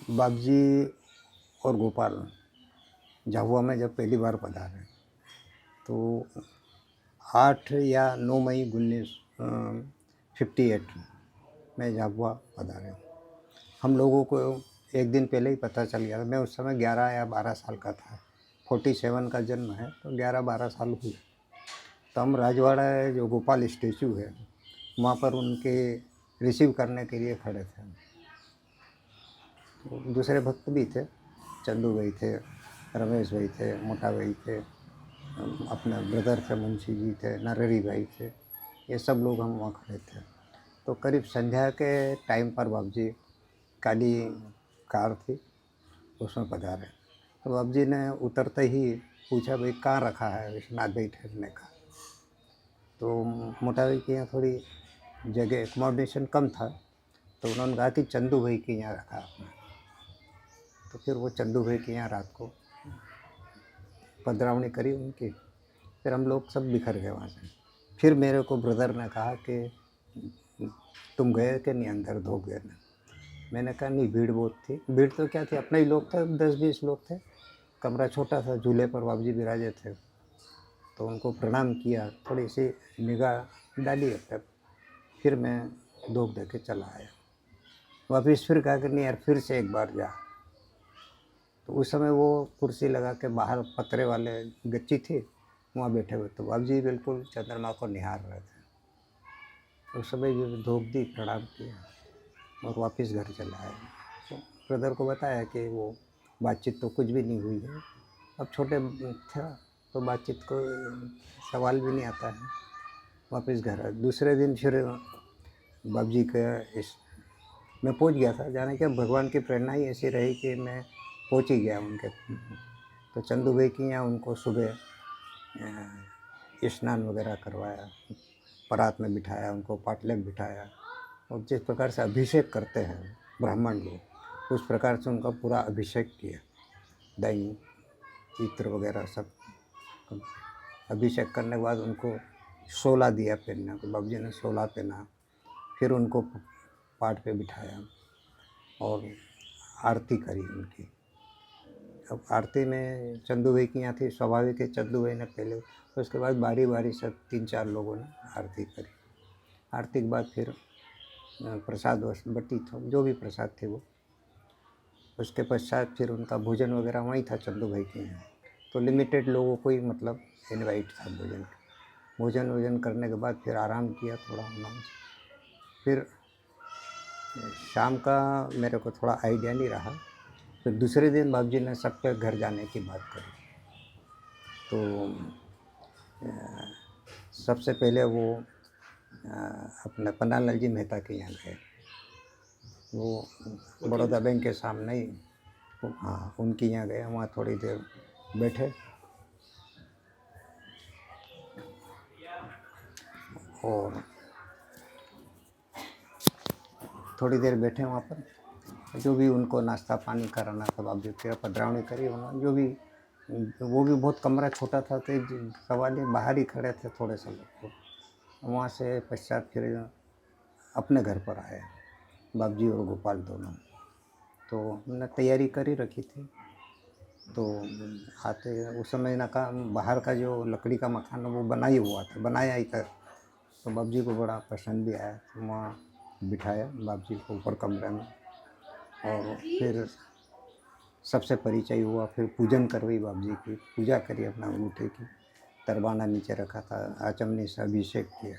बाबूजी और गोपाल झाबुआ में जब पहली बार पधारे तो 8 या 9 मई 1958 में झाबुआ पधारे। हम लोगों को एक दिन पहले ही पता चल गया था। मैं उस समय 11 या 12 साल का था। 47 का जन्म है तो 11-12 साल हुए। तो हम राजवाड़ा जो गोपाल स्टेचू है वहाँ पर उनके रिसीव करने के लिए खड़े थे। तो दूसरे भक्त भी थे, चंदू भाई थे, रमेश भाई थे, मोटा भाई थे, अपने ब्रदर थे, मुंशी जी थे, नरहरी भाई थे, ये सब लोग हम वहाँ खड़े थे। तो करीब संध्या के टाइम पर बाबूजी काली कार थी उसमें पधारे। तो बाबूजी ने उतरते ही पूछा, भाई कहाँ रखा है विश्वनाथ भाई ठहरने का। तो मोटा भाई के यहाँ थोड़ी जगह एकोमोडेशन कम था तो उन्होंने कहा कि चंदू भाई के यहाँ रखा आपने। तो फिर वो चंदू भाई के यहाँ रात को पधरावनी करी उनकी। फिर हम लोग सब बिखर गए वहाँ से। फिर मेरे को ब्रदर ने कहा कि तुम गए कि नहीं अंदर धो गए ना। मैंने कहा नहीं, भीड़ बहुत थी। भीड़ तो क्या थी, अपने ही लोग थे, 10-20 लोग थे। कमरा छोटा था, झूले पर बाबूजी विराजे थे। तो उनको प्रणाम किया, थोड़ी सी निगाह डाली अब तक। फिर मैं धोख दे के चला आया वापिस। फिर कहा कि नहीं यार, फिर से एक बार जा। तो उस समय वो कुर्सी लगा के बाहर पतरे वाले गच्ची थी, वहाँ बैठे हुए। तो बाबूजी बिल्कुल चंद्रमा को निहार रहे थे। उस समय भी धोख दी, प्रणाम किया और वापस घर चला आया। तो ब्रदर को बताया कि वो बातचीत तो कुछ भी नहीं हुई है। अब छोटे था तो बातचीत को सवाल भी नहीं आता है। वापस घर आया। दूसरे दिन फिर बाबूजी का मैं पहुंच गया था। जाने के भगवान की प्रेरणा ही ऐसी रही कि मैं पहुंच ही गया उनके। तो चंदू भाई के यहाँ उनको सुबह स्नान वगैरह करवाया, परात में बिठाया, उनको पाटले में बिठाया और जिस प्रकार से अभिषेक करते हैं ब्राह्मण लोग, उस प्रकार से उनका पूरा अभिषेक किया। दही इत्र वगैरह सब अभिषेक करने के बाद उनको शोला दिया पहनने को। बाबूजी ने शोला पहना। फिर उनको पाट पे बिठाया और आरती करी उनकी। अब आरती में चंदू भाई की यहाँ थी, स्वाभाविक है चंदू भाई ने पहले। तो उसके बाद बारी बारी सब 3-4 लोगों ने आरती करी। आरती के बाद फिर प्रसाद बटी था, जो भी प्रसाद थे वो। उसके पश्चात फिर उनका भोजन वगैरह वहीं था चंदू भाई के यहाँ। तो लिमिटेड लोगों को ही मतलब इनवाइट था भोजन वोजन करने के बाद फिर आराम किया थोड़ा उन्होंने। फिर शाम का मेरे को थोड़ा आइडिया नहीं रहा। फिर दूसरे दिन बाबूजी ने सबके घर जाने की बात करी। तो सबसे पहले वो अपने पन्नालाल जी मेहता के यहाँ गए। वो बड़ौदा बैंक के सामने ही, हाँ, उनके यहाँ गए। वहाँ थोड़ी देर बैठे और थोड़ी देर बैठे वहाँ पर। जो भी उनको नाश्ता पानी कराना था बाबूजी फिर पधरावनी करी उन्होंने। जो भी वो भी बहुत कमरा छोटा था तो सवाल ही बाहर ही खड़े थे थोड़े से लोग। तो वहाँ से पश्चात फिर अपने घर पर आए बाबूजी और गोपाल दोनों। तो हमने तैयारी कर ही रखी थी। तो आते उस समय ना का बाहर का जो लकड़ी का मकान वो बना ही हुआ था, बनाया ही था। तो बाबूजी को बड़ा पसंद भी आया। तो वहाँ बिठाया बाबूजी को ऊपर कमरे में और फिर सबसे परिचय हुआ। फिर पूजन करवाई बाबूजी की, पूजा करी अपना अंगूठे की। तरबाना नीचे रखा था, आचमनी से अभिषेक किया।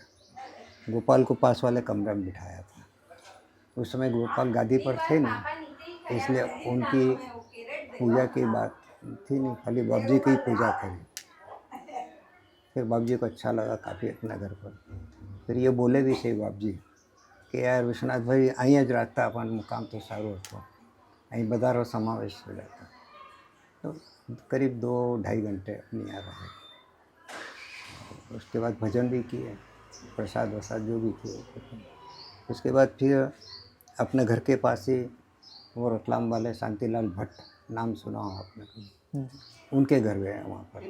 गोपाल को पास वाले कमरे में बिठाया था। उस समय गोपाल गादी पर थे नहीं, इसलिए उनकी पूजा की बात थी नहीं, खाली बाबूजी की पूजा करी। फिर बाबूजी को अच्छा लगा काफ़ी अपने घर पर। फिर ये बोले भी सही बाबूजी कि यार विश्वनाथ भाई અહીં જ રાખતા આપણને મુકામ तो સારું હતો, અહીં બધારો समावेश हो जाता। तो करीब 2-2.5 घंटे अपने यहाँ रहे। उसके बाद भजन भी किए, प्रसाद वसाद जो भी किए। उसके बाद फिर अपने घर के पास ही वो रतलाम वाले शांतिलाल भट्ट, नाम सुना हो आपने कभी? उनके घर गए वहाँ पर।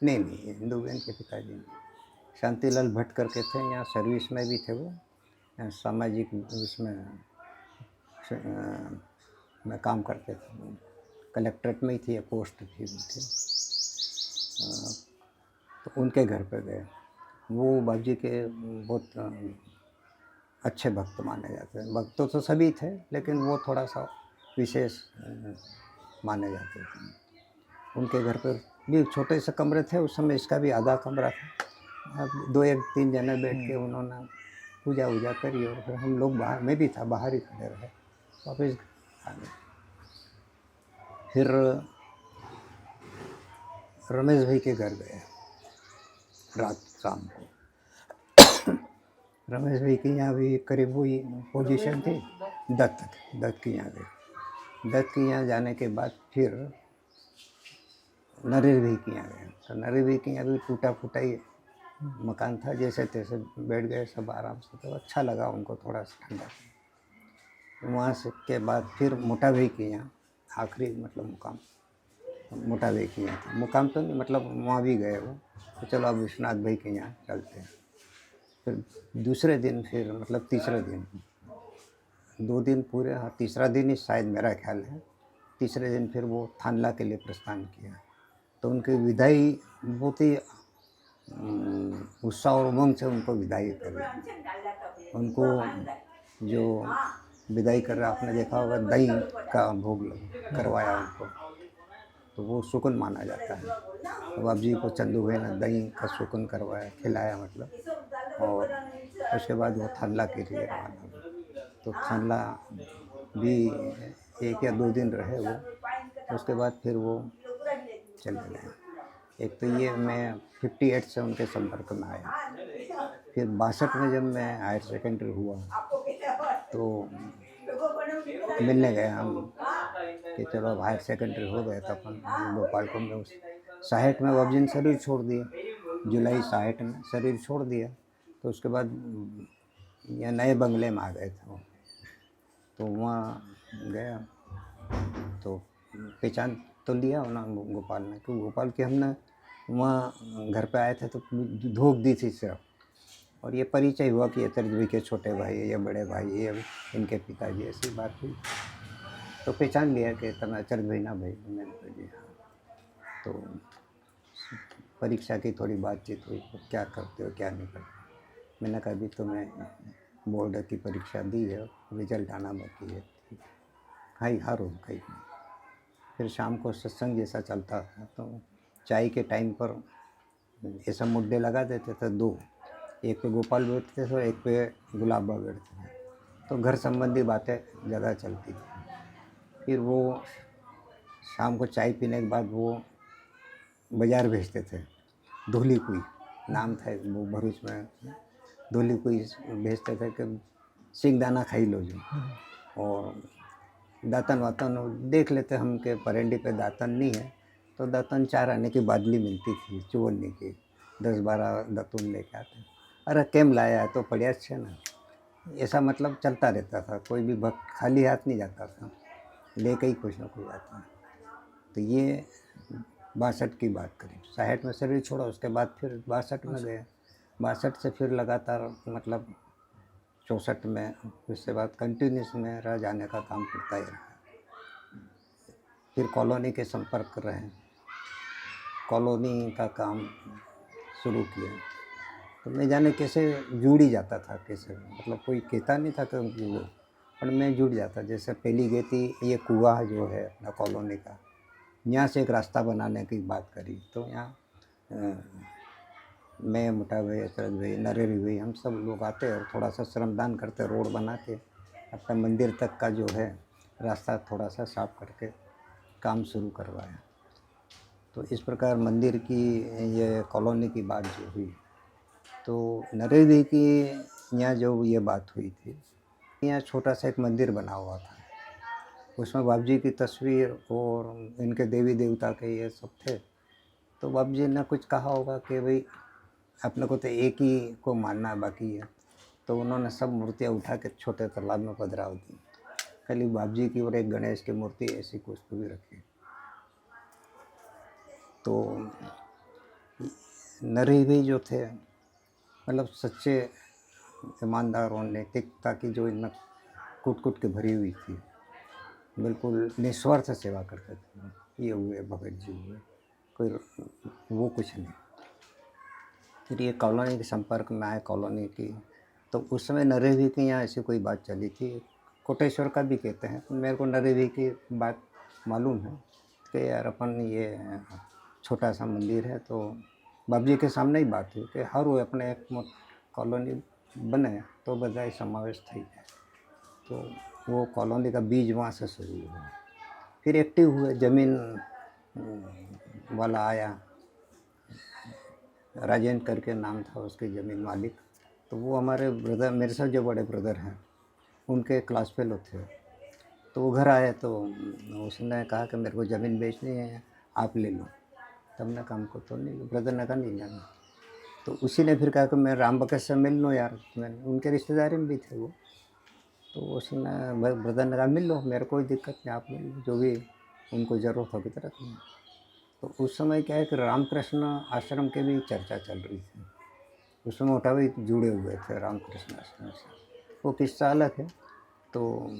नहीं नहीं, हिंदू बहन के पिताजी नहीं, शांतिलाल भट्ट करके थे। यहाँ सर्विस में भी थे वो, सामाजिक उसमें में काम करते थे, कलेक्ट्रेट में ही थी, पोस्ट थी उनकी। तो उनके घर पे गए। वो बाबूजी के बहुत अच्छे भक्त माने जाते हैं। भक्त तो सभी थे, लेकिन वो थोड़ा सा विशेष माने जाते थे। उनके घर पर भी छोटे से कमरे थे, उस समय इसका भी आधा कमरा था। अब 2-3 जने बैठ के उन्होंने पूजा वूजा करी, और फिर हम लोग बाहर, मैं भी था, बाहर ही खड़े रहे, वापस आ गए। फिर रमेश भाई के घर गए रात शाम को। रमेश भाई के यहाँ भी करीब वही पोजीशन थी, दत्त के यहाँ गए। दत्त के यहाँ जाने के बाद फिर नरेश भाई के यहाँ गए। तो नरेश भाई के यहाँ भी टूटा फूटा ही मकान था, जैसे तैसे बैठ गए सब आराम से। तो अच्छा लगा उनको, थोड़ा सा ठंडा। वहाँ से के बाद फिर मोटा भाई के यहाँ आखिरी मतलब मुकाम मोटा भाई के यहाँ था। मुकाम तो नहीं, मतलब वहाँ भी गए वो। तो चलो अब विश्वनाथ भाई के यहाँ चलते हैं। फिर दूसरे दिन, फिर मतलब तीसरे दिन, 2 दिन पूरे, हाँ तीसरा दिन ही शायद मेरा ख्याल है, तीसरे दिन फिर वो थानला के लिए प्रस्थान किया। तो उनकी विदाई बहुत ही उत्साह और उमंग से उनको विदाई करी। उनको जो विदाई कर रहा, आपने देखा होगा, दही का भोग करवाया उनको, तो वो सुकून माना जाता है। तो बाबू जी को चंदू भाई ने दही का सुकून करवाया, खिलाया मतलब। और उसके बाद वो थानला के लिए रवाना हुए। तो थानला भी 1 या 2 दिन रहे वो। उसके बाद फिर वो चले गए। एक तो ये मैं 58 से उनके संपर्क में आया। फिर 62 में जब मैं हायर सेकेंडरी हुआ, तो मिलने गए हम कि चलो अब हायर सेकेंडरी हो गए। तो अपन भोपाल को में 62 में बाबूजी ने शरीर छोड़ दिया, जुलाई 62 में शरीर छोड़ दिया। तो उसके बाद यहाँ नए बंगले में आ गए थे वो। तो वहाँ गया तो पहचान तो लिया उन्होंने, गोपाल ने, क्योंकि गोपाल के हमने वहाँ घर पे आए थे तो धोख दी थी सिर्फ। और ये परिचय हुआ कि ये तरजवी के छोटे भाई है, ये बड़े भाई है, ये इनके पिताजी, ऐसी बात हुई। तो पहचान लिया कि तब अचरज भाई ना भाई, मैंने कहा जी हाँ। तो परीक्षा की थोड़ी बातचीत हुई, तो क्या करते हो क्या नहीं करते। मैंने कहा अभी तो मैं बोर्ड की परीक्षा दी है, रिजल्ट आना बाकी है। खाई हारो खाई। फिर शाम को सत्संग जैसा चलता था, तो चाय के टाइम पर ऐसा मुद्दे लगा देते थे 2, एक पे गोपाल बैठते थे और एक पे गुलाबा बैठते थे। तो घर संबंधी बातें ज़्यादा चलती थी। फिर वो शाम को चाय पीने के बाद वो बाज़ार भेजते थे, धोली कुई नाम था वो भरूच में, धोली कुई भेजते थे कि सिंगदाना खाई लो जो। और दातन वातन देख लेते हम के परेंडी पे दातन नहीं है, तो दातन 4 आने की बादली मिलती थी चुवलने की, 10-12 दातुन लेके आते। अरे केम लाया है तो पड़िया छे ना, ऐसा मतलब चलता रहता था। कोई भी भक्त खाली हाथ नहीं जाता था, लेके ही कुछ ना कुछ आता है। तो ये 62 की बात करी। 62 में शरीर छोड़ा, उसके बाद फिर 62 में गए। 62 से फिर लगातार मतलब 64 में, उसके बाद कंटिन्यूस में रह जाने का काम करता ही रहा। फिर कॉलोनी के संपर्क रहे, कॉलोनी का काम शुरू किया। तो मैं जाने कैसे जुड़ ही जाता था, कैसे मतलब कोई कहता नहीं था कि वो, पर मैं जुड़ जाता। जैसे पहली गई थी ये कुआं जो है अपना कॉलोनी का, यहाँ से एक रास्ता बनाने की बात करी। तो यहाँ मैं, मोटा भाई, अचरज भाई, नरेरी भाई, हम सब लोग आते और थोड़ा सा श्रमदान करते, रोड बना के अपना मंदिर तक का जो है रास्ता थोड़ा सा साफ करके काम शुरू करवाया। तो इस प्रकार मंदिर की ये कॉलोनी की बात जो हुई, तो नरेश भाई की यहाँ जो ये बात हुई थी, यहाँ छोटा सा एक मंदिर बना हुआ था, उसमें बाबू जी की तस्वीर और इनके देवी देवता के ये सब थे। तो बाबू जी ने कुछ कहा होगा कि भाई अपने को तो एक ही को मानना बाकी है। तो उन्होंने सब मूर्तियाँ उठा के छोटे तालाब में पधराव दी, खाली बाबू जी की और एक गणेश की मूर्ति ऐसी कुछ तो भी रखी। तो नरेश भाई जो थे, मतलब सच्चे ईमानदार और नैतिकता की जो इनमें कूट कूट के भरी हुई थी, बिल्कुल निस्वार्थ सेवा करते थे। ये हुए भगत जी हुए, कोई वो कुछ नहीं। फिर ये कॉलोनी के संपर्क में आए कॉलोनी की, तो उस समय नरेवी की यहाँ ऐसी कोई बात चली थी। कोटेश्वर का भी कहते हैं, मेरे को नरेवी की बात मालूम है कि यार अपन ये छोटा सा मंदिर है, तो बाबू जी के सामने ही बात हुई कि हर वो अपने एक कॉलोनी बने तो बजाय समावेश થઈ જાય। तो वो कॉलोनी का बीज वहाँ से शुरू हुआ। फिर एक्टिव हुए, ज़मीन वाला आया, राजेंद्र करके नाम था उसके ज़मीन मालिक। तो वो हमारे ब्रदर, मेरे से जो बड़े ब्रदर हैं, उनके क्लास फेलो थे। तो वो घर आए तो उसने कहा कि मेरे को ज़मीन बेचनी है, आप ले लो। तब मैंने कहा हमको तो नहीं, ब्रदर ने कहा नहीं लेना। तो उसी ने फिर कहा कि मैं राम बकस से मिल लूँ यार, मैंने उनके रिश्तेदारी में भी थे वो। तो उसने ब्रदर ने कहा मिल लो, मेरे कोई दिक्कत नहीं, आप मिल लो, जो भी उनको ज़रूरत होगी तरह की। तो उस समय क्या है कि रामकृष्ण आश्रम के भी चर्चा चल रही थी, उसमें मोटा भाई जुड़े हुए थे रामकृष्ण आश्रम से। वो किस्सा अलग है। तो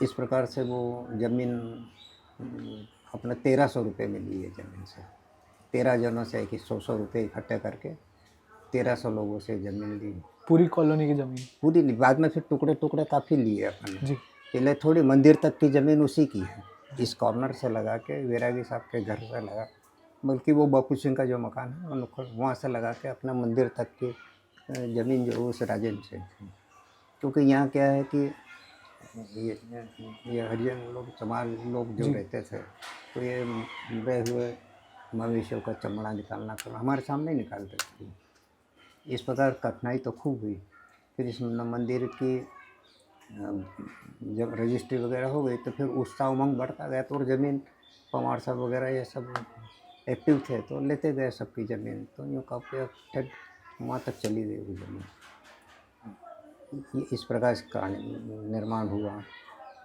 इस प्रकार से वो ज़मीन अपने 1300 रुपये में ली है ज़मीन से। 13 जनों से 100-100 रुपये इकट्ठे करके 1300 लोगों से ज़मीन ली। पूरी कॉलोनी की ज़मीन? पूरी नहीं, बाद में फिर टुकड़े टुकड़े काफ़ी लिए अपन ने। जी। पहले थोड़ी मंदिर तक की ज़मीन उसी की है, इस कॉर्नर से लगा के वैरागी साहब के घर से लगा, बल्कि वो बापू सिंह का जो मकान है उनको वहाँ से लगा के अपना मंदिर तक की ज़मीन जो उस राजेंद्र से थी। क्योंकि यहाँ क्या है कि ये हरिजन लोग, समाज लोग जो जी। रहते थे, तो ये मरे हुए मवेशियों का चमड़ा निकालना करना हमारे सामने ही निकालते थे। इस प्रकार कठिनाई तो खूब हुई। फिर इस मंदिर की जब रजिस्ट्री वगैरह हो गई तो फिर उत्साह उमंग बढ़ता गया, तो और ज़मीन पवार साहब वगैरह ये सब एक्टिव थे तो लेते गए सबकी ज़मीन। तो यूँ काफ़ी ठेठ वहाँ तक चली गई वो ज़मीन। ये इस प्रकार से कहानी निर्माण हुआ,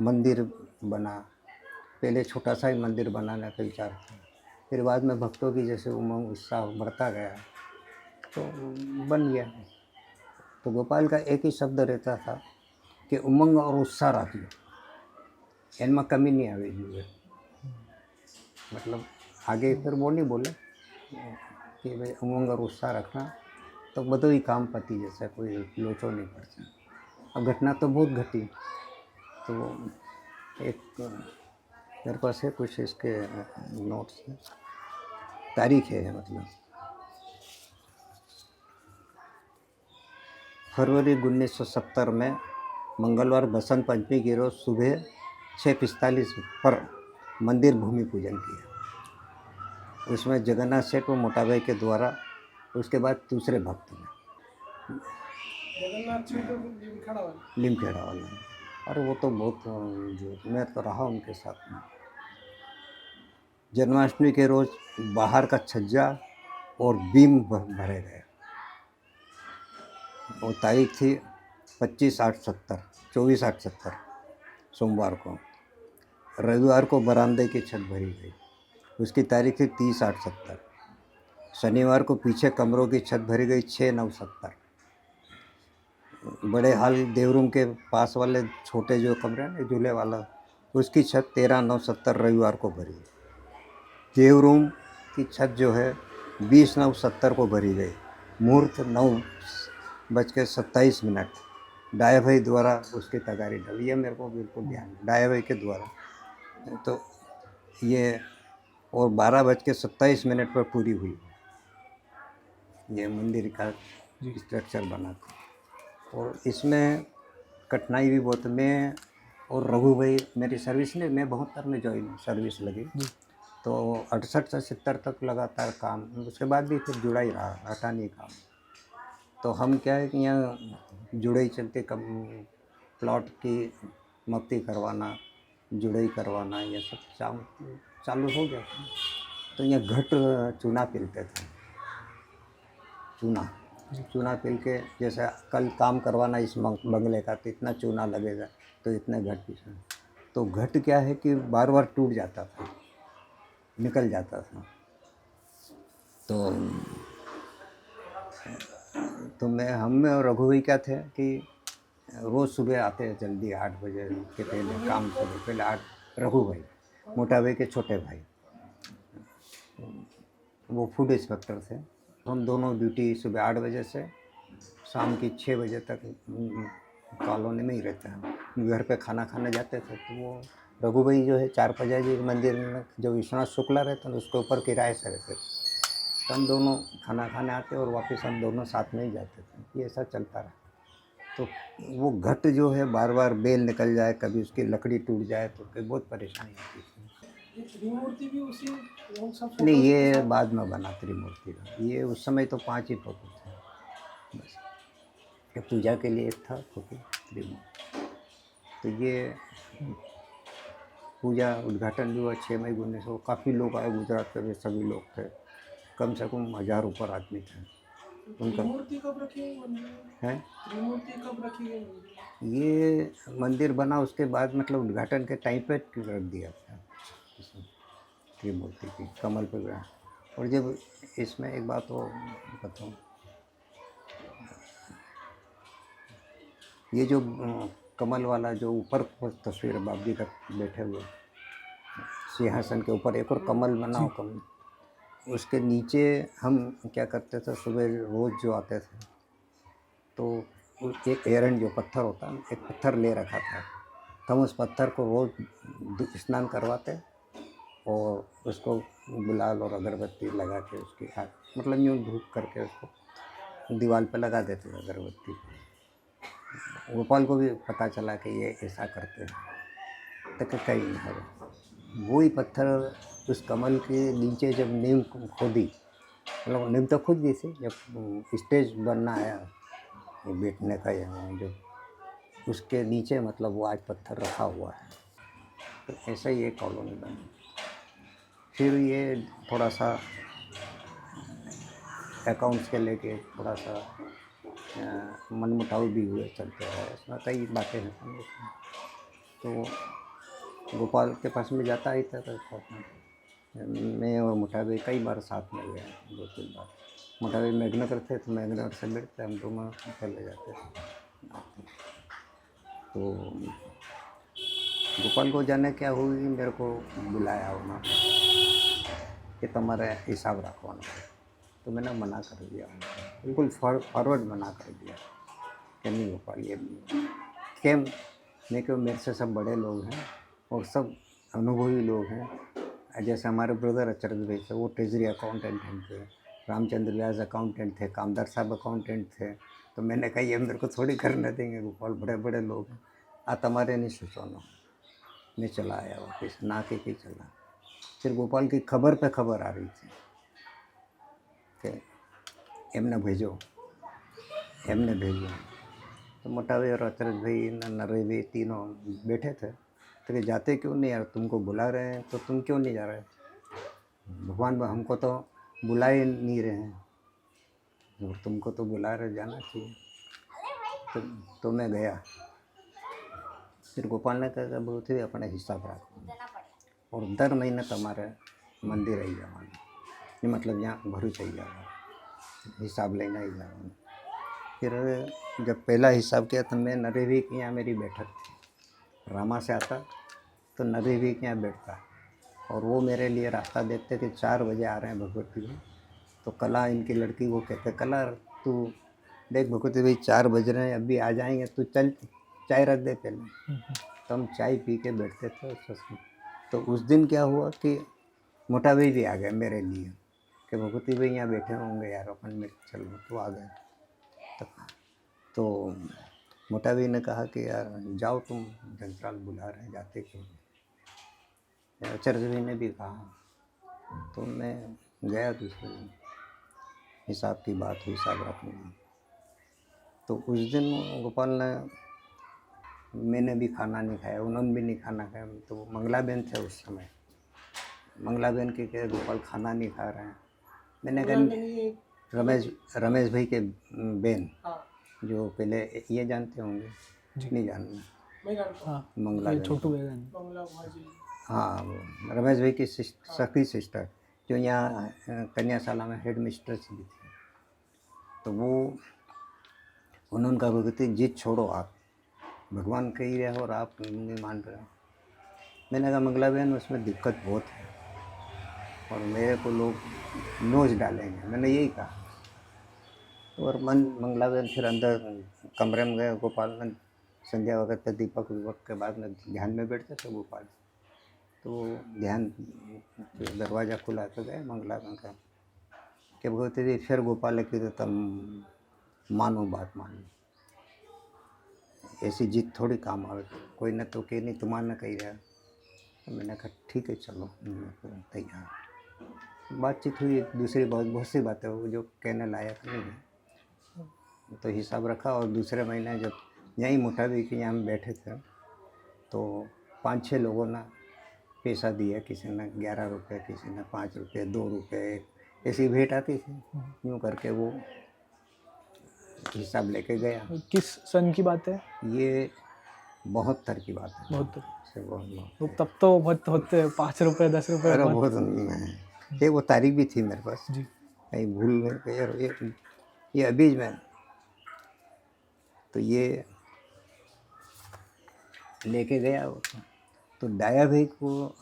मंदिर बना। पहले छोटा सा ही मंदिर बनाने का विचार था, फिर बाद में भक्तों की जैसे उमंग उत्साह बढ़ता गया तो बन गया। तो गोपाल का एक ही शब्द रहता था कि उमंग और उत्साह राखियो, इनमें कमी नहीं आवे જોઈએ। मतलब आगे फिर वो नहीं बोले कि भाई उमंग और उत्साह रखना तो બધું ही काम पति जैसा, कोई लोचो नहीं पड़ता। अब घटना तो बहुत घटी, तो एक मेरे पास है कुछ इसके नोट्स है, तारीख है मतलब फरवरी 1970 में मंगलवार बसंत पंचमी की रोज सुबह 6:45 पर मंदिर भूमि पूजन किया। उसमें जगन्नाथ सेठ व मोटा भाई के द्वारा, उसके बाद दूसरे भक्त ने लिमखेड़ा वाला। अरे वो तो बहुत जो मैं तो रहा उनके साथ में। जन्माष्टमी के रोज बाहर का छज्जा और बीम भरे गए। वो तारीख थी 25/8/70, 24/8/70 सोमवार को। रविवार को बरामदे की छत भरी गई, उसकी तारीख थी 30/8/70। शनिवार को पीछे कमरों की छत भरी गई 6/9/70। बड़े हॉल देवरूम के पास वाले छोटे जो कमरे हैं झूले वाला, उसकी छत 13/9/70 रविवार को भरी। देवरूम की छत जो है 20/9/70 को भरी गई। मुहूर्त 9:27 डाया भाई द्वारा उसकी तगारी डली। ये मेरे को बिल्कुल ध्यान है, डाया भाई के द्वारा। तो ये और 12:27 पर पूरी हुई। ये मंदिर का स्ट्रक्चर बना था और इसमें कठिनाई भी बहुत। मैं और रघु भाई, मेरी सर्विस ने, मैं 72 में ज्वाइन सर्विस लगी, तो 68 से 70 तक लगातार काम, उसके बाद भी फिर जुड़ा ही रहा, हटा नहीं काम। तो हम क्या है कि यहाँ जुड़ाई चलते, कम प्लॉट की मक्ति करवाना, जुड़ाई करवाना, ये सब चालू हो गया। तो यहाँ घट चूना पिलते थे, चूना पिल के, जैसे कल काम करवाना इस बंगले का तो इतना चूना लगेगा, तो इतने घट पीसना। तो घट क्या है कि बार बार टूट जाता था, निकल जाता था। तो मैं, हम में और रघु भाई क्या थे कि रोज़ सुबह आते हैं जल्दी 8 बजे के पहले, काम से पहले 8। रघु भाई, मोटा भाई के छोटे भाई, वो फूड इंस्पेक्टर थे। हम दोनों ड्यूटी सुबह 8 बजे से शाम की 6 बजे तक कॉलोनी में ही रहते हैं। घर पे खाना खाने जाते थे तो वो रघु भाई जो है चार पंजा जी मंदिर में जो विश्वनाथ शुक्ला रहते हैं उसके ऊपर किराए से रहते थे। तो हम दोनों खाना खाने आते और वापस हम दोनों साथ में ही जाते थे। ये ऐसा चलता रहा। तो वो घट जो है बार बार बेल निकल जाए, कभी उसकी लकड़ी टूट जाए तो कोई बहुत परेशानी होती थी। त्रिमूर्ति भी उसी सब नहीं, फोटोज के ये साथ? बाद में बना त्रिमूर्ति का। ये उस समय तो 5 ही फोटो थे बस। ये पूजा के लिए एक था फोटो त्रिमूर्ति। तो ये पूजा उद्घाटन भी हुआ 6 मई 1900। काफ़ी लोग आए, गुजरात के भी सभी लोग थे, कम से कम 1000 ऊपर आदमी थे। उनका त्रिमूर्ति कब रखी गई मंदिर में? है त्रिमूर्ति कब रखी गई मंदिर में? ये मंदिर बना उसके बाद, मतलब उद्घाटन के टाइम पे रख दिया था इसमें त्रिमूर्ति की, कमल पे गया। और जब इसमें एक बात वो बताऊँ, ये जो कमल वाला जो ऊपर तस्वीर है बाबू जी का बैठे हुए सिंहासन के ऊपर, एक और कमल बना हो कमल, उसके नीचे हम क्या करते थे, सुबह रोज़ जो आते थे तो एक एरंड जो पत्थर होता है, एक पत्थर ले रखा था। तो हम उस पत्थर को रोज़ स्नान करवाते और उसको गुलाल और अगरबत्ती लगा के उसकी आग, मतलब यूँ धूप करके उसको दीवार पे लगा देते थे अगरबत्ती। गोपाल को भी पता चला कि ये ऐसा करते हैं। तो कहीं नहीं, वो ही पत्थर उस कमल के नीचे जब नींव खोदी, मतलब नींव तो खुद गई थी, जब स्टेज बनना आया ये बैठने का यहाँ जो, उसके नीचे मतलब वो आज पत्थर रखा हुआ है। तो ऐसा ही एक कॉलोनी बनी। फिर ये थोड़ा सा अकाउंट्स के लेके थोड़ा सा मनमुटाव भी हुए, चलते रहे, इसमें कई बातें हैं। तो गोपाल के पास में जाता ही था, तो मैं और मोटा भाई कई बार साथ में गए, 2-3 बार। मोटा भाई मेघनगर थे तो मेघनगर से मिलते, हम दोनों चले जाते थे। तो गोपाल को जाने क्या हुई, मेरे को बुलाया उन्होंने कि तुम्हारे हिसाब रखवाना है। तो मैंने मना कर दिया, बिल्कुल फॉरवर्ड मना कर दिया कि नहीं गोपाल, ये केम नहीं, क्यों मेरे से सब बड़े लोग हैं और सब अनुभवी लोग हैं। जैसे हमारे ब्रदर अचरज भाई थे, वो ट्रेजरी अकाउंटेंट थे, रामचंद्र व्यास अकाउंटेंट थे, कामदार साहब अकाउंटेंट थे। तो मैंने कहा ये मेरे को थोड़ी करने देंगे गोपाल, बड़े बड़े लोग हैं, तुम्हारे नहीं सोचो। मैं चला आया वापस, ना के चला। फिर गोपाल की खबर पे खबर आ रही थी कि एमने भेजो। तो मोटा भाई और अचरज भाई नरे भाई तीनों बैठे थे। तो कि जाते क्यों नहीं यार, तुमको बुला रहे हैं तो तुम क्यों नहीं जा रहे? भगवान हमको तो बुला ही नहीं रहे हैं और तुमको तो बुला रहे, जाना चाहिए। तो मैं गया। फिर गोपाल ने कहा बहुत ही अपने हिसाब रखो और दर महीने तुम्हारे मंदिर आई जावा, ये मतलब यहाँ भरूच आई जावा, हिसाब लेना ही जावा। फिर जब पहला हिसाब किया तो मैं नरेवी के यहाँ मेरी बैठक थी, रामा से आता तो नरेवी के यहाँ बैठता और वो मेरे लिए रास्ता देखते कि 4 बजे आ रहे हैं भगवती भाई। तो कला इनकी लड़की वो कहते, कला तू देख भगवती भाई 4 बज रहे हैं, अभी आ जाएंगे, तू चल चाय रख दे पहले। तो हम चाय पी के बैठते थे उस में। तो उस दिन क्या हुआ कि मोटा भाई भी आ गए मेरे लिए कि भगवती भाई यहाँ बैठे होंगे यार, अपन में चलो, तो आ गए। तो मोटा भाई ने कहा कि यार जाओ तुम, जंत्राल बुला रहे हैं, जाते क्यों नहीं? अचरज भाई ने भी कहा। तो मैं गया दूसरे दिन, हिसाब की बात हुई, हिसाब रखने में। तो उस दिन गोपाल ने, मैंने भी खाना नहीं खाया, उन्होंने भी नहीं खाना खाया। तो मंगला बहन थे उस समय, मंगला बहन के कहे गोपाल खाना नहीं खा रहे हैं। मैंने कहा रमेश भाई के बहन, जो पहले ये जानते होंगे, नहीं जानना, मंगला बहन, हाँ वो रमेश भाई की सखी सिस्टर, जो यहाँ कन्याशाला में हेड मिस्ट्रेस भी थी। तो वो उन्होंने कहा भगवती जिद छोड़ो आप, भगवान कह ही रहा है और आप नहीं मान रहे हो। मैंने कहा मंगला बहन उसमें दिक्कत बहुत है और मेरे को लोग नोच डालेंगे, मैंने यही कहा। और मंगला बहन फिर अंदर कमरे में गए। गोपाल ने संध्या वक्त पे दीपक विपक के बाद में ध्यान में बैठते थे गोपाल, तो वो ध्यान दरवाज़ा खुला तो गए मंगला बहन का कि भगवती जी फिर गोपाल की तो तुम मानो बात मान लो, ऐसी जीत थोड़ी काम आवे, कोई न तो कह नहीं तुम्हारा कही रहा। तो मैंने कहा ठीक है चलो, मैं तैयार। बातचीत हुई, दूसरी बहुत सी बातें वो जो कहने लायक नहीं है, तो हिसाब रखा। और दूसरे महीने जब यहीं मुठाबी के यहाँ हम बैठे थे तो 5-6 लोगों ने पैसा दिया, किसी ने 11 रुपये, किसी ने 5 रुपये, 2 रुपये, ऐसी भेंट आती थी। यूँ करके वो हिसाब लेके गया। किस सन की बात है? ये 72 की बात है। बहुत से बहुत तो तब तो बहुत होते 5 रुपये 10 रुपये अरे बहुत। बहुत ये वो तारीख भी थी मेरे पास, जी कहीं भूल गए यार। ये अभी मैं तो ये लेके गया। तो डाया भाई को,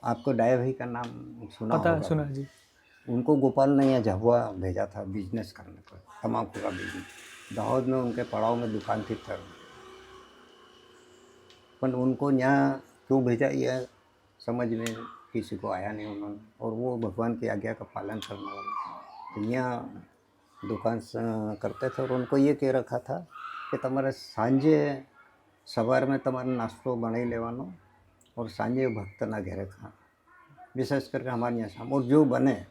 आपको डाया भाई का नाम सुना पता होगा? सुना जी। उनको गोपाल ने यहाँ झाबुआ भेजा था बिजनेस करने को, तम्बाकू का बिजनेस। दाहोद में उनके पड़ाव में दुकान थी तब, पर उनको यहाँ क्यों भेजा ये समझ में किसी को आया नहीं उन्होंने। और वो भगवान की आज्ञा का पालन करने वाले, तो यहाँ दुकान करते थे। और उनको ये कह रखा था कि तुम्हारे सांझे सवार में तुम्हारे नाश्तो बनाई लेवानो और सांझे भक्त ना घेरे खा, विशेष करके हमारे यहाँ शाम, और जो बने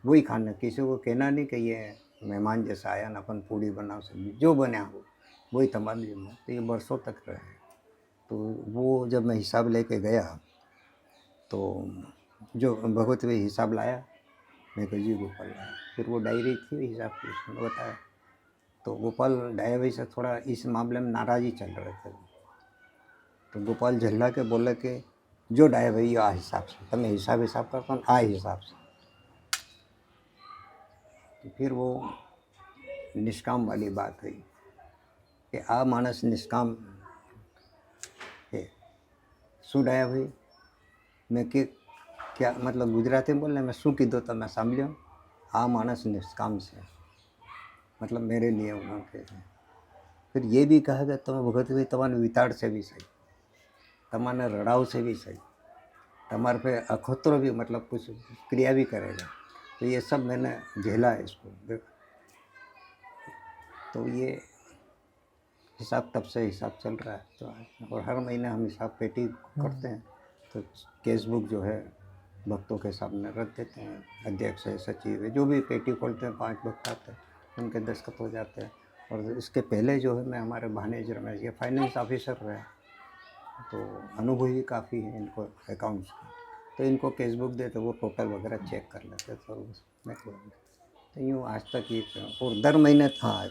वही खाना, किसी को कहना नहीं कि ये मेहमान जैसा आया ना अपन पूड़ी बनाओ सब्जी, जो बने हो वही तुम्हारे लिए। तो ये बरसों तक रहे। तो वो जब मैं हिसाब लेके गया तो जो भगवत भाई हिसाब लाया, मैं कहा जी गोपाल लाया। फिर वो डायरी थी हिसाब की, उसमें बताया। तो गोपाल डाया भाई से थोड़ा इस मामले में नाराज़ी चल रहे थे। तो गोपाल झल्ला के बोले कि जो डाया भाई आ हिसाब से, तो मैं हिसाब करता हूँ आ हिसाब से। तो फिर वो निष्काम वाली बात हुई कि आ मानस निष्काम है। શું ડાયા ભાઈ? मैं क्या मतलब गुजराती में बोलने में शू कीधो तो मैं सामभ्यो, आ मानस निष्काम से, मतलब मेरे लिए उन्होंने कहे। फिर ये भी कहा कि તમે ભગત ભાઈ તમારે વિતાડ से भी सही, તમારે रड़ाव से भी सही, तुम्हारे पे अखोत्रो भी मतलब कुछ क्रिया भी करेगा। तो ये सब मैंने झेला है इसको। तो ये हिसाब तब से हिसाब चल रहा है। तो और हर महीने हम हिसाब पेटी करते हैं। तो केस बुक जो है भक्तों के सामने रख देते हैं, अध्यक्ष है, सचिव है, जो भी पेटी खोलते हैं 5 भक्त आते हैं, उनके दस्तखत हो जाते हैं। और इसके पहले जो है मैं हमारे भानेज रमेश ये फाइनेंस ऑफिसर रहे, तो अनुभवी काफ़ी है इनको अकाउंट्स का। तो इनको केस बुक देते, वो टोटल वगैरह चेक कर लेते। तो यूँ आज तक ये। और दर महीने, हाँ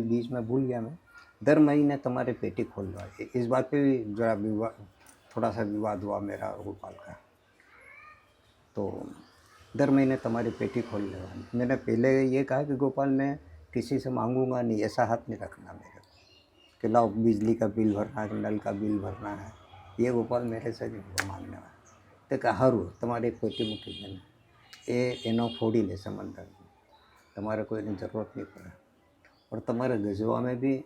बीच में भूल गया मैं, दर महीने तुम्हारे पेटी खोल दो। इस बात पे भी जरा थोड़ा सा विवाद हुआ मेरा और गोपाल का। तो दर महीने तुम्हारी पेटी खोल लेगा। मैंने पहले ये कहा कि गोपाल मैं किसी से मांगूंगा नहीं, ऐसा हाथ नहीं रखना मेरे को कि लाओ बिजली का बिल भरना है, नल का बिल भरना है, ये गोपाल मेरे से नहीं होगा मांगने वाला। तो कहा हारू तुम्हारी पेटी मूकी देना, एनो फोड़ी ले समंदर में, तुम्हारे कोई ज़रूरत नहीं पड़े। और तुम्हारे गजवा में भी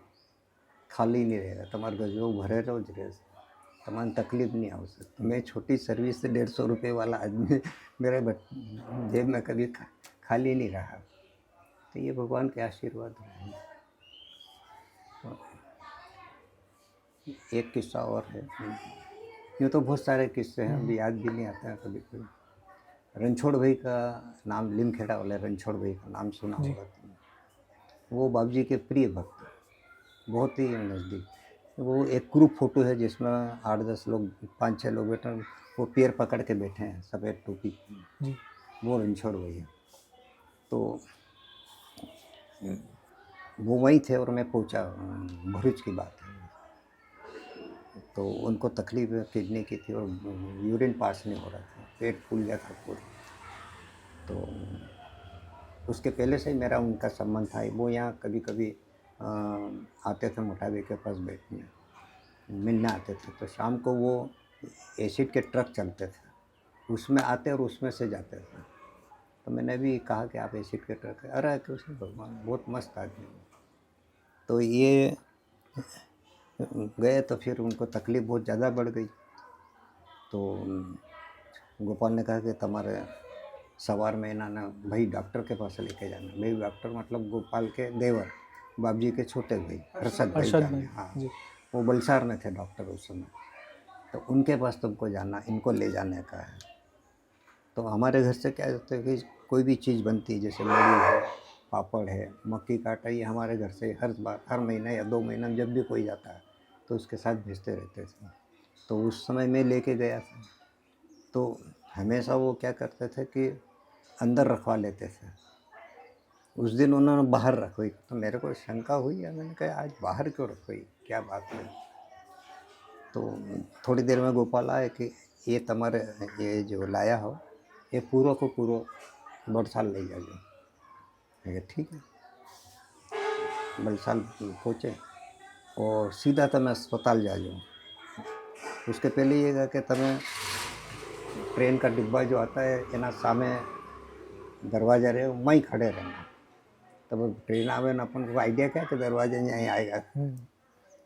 खाली नहीं रहेगा, तुम्हारे गजवा भरे रहो ज रहे, तमाम तकलीफ नहीं आ सकती। मैं छोटी सर्विस से 150 रुपये वाला आदमी, मेरे जेब में कभी खाली नहीं रहा। तो ये भगवान के आशीर्वाद है। तो एक किस्सा और है, यूँ तो बहुत सारे किस्से हैं, अभी याद भी नहीं आते हैं कभी कभी। रणछोड़ भाई का नाम, लिमखेड़ा वाले रणछोड़ भाई का नाम सुना होगा तुमने। वो बाबूजी के प्रिय भक्त, बहुत ही नज़दीक। वो एक ग्रुप फोटो है जिसमें 8-10 लोग, 5-6 लोग बैठे, वो पैर पकड़ के बैठे हैं सफ़ेद टोपी, वो रणछोड़ भाई है। तो वो वहीं थे और मैं पहुंचा, भरूच की बात है। तो उनको तकलीफ किडनी की थी और यूरिन पास नहीं हो रहा था, पेट फूल गया था पूरा। तो उसके पहले से ही मेरा उनका संबंध था। वो यहाँ कभी कभी आते थे मोटाबे के पास बैठने। मिलने आते थे, तो शाम को वो एसिड के ट्रक चलते थे, उसमें आते और उसमें से जाते थे। तो मैंने भी कहा कि आप एसिड के ट्रक, अरे कुछ नहीं भगवान, बहुत मस्त आदमी है। तो ये गए तो फिर उनको तकलीफ़ बहुत ज़्यादा बढ़ गई। तो गोपाल ने कहा कि तुम्हारे सवार में ना भाई डॉक्टर के पास लेके जाना। भाई डॉक्टर मतलब गोपाल के देवर, बाबूजी के छोटे भाई हर्षद भाई अरशद जाने, भाई हाँ जी। वो बलसार में थे डॉक्टर उस समय। तो उनके पास तुमको जाना, इनको ले जाने का है। तो हमारे घर से क्या होता है कि कोई भी चीज़ बनती है, जैसे बड़ी है, पापड़ है, मक्की का आटा, ये हमारे घर से हर बार, हर महीना या 2 महीना में जब भी कोई जाता है तो उसके साथ भेजते रहते थे। तो उस समय मैं लेके गया था, तो हमेशा वो क्या करते थे कि अंदर रखवा लेते थे। उस दिन उन्होंने बाहर रखवाई, तो मेरे को शंका हुई या मैंने कहा आज बाहर क्यों रखवाई, क्या बात है। तो थोड़ी देर में गोपाल आए कि ये तुम्हारे ये जो लाया हो ये पूरा को पूरा बड़साल ले जाइए। मैं कहा ठीक है। बड़साल पहुँचे और सीधा તમે अस्पताल जाओ। उसके पहले ये कहा कि तुम्हें ट्रेन का डिब्बा जो आता है एना सामे दरवाजा रहे वहीं खड़े रहना। तब ट्रेन आवे ने अपन को आइडिया क्या कि दरवाजे यहीं आएगा,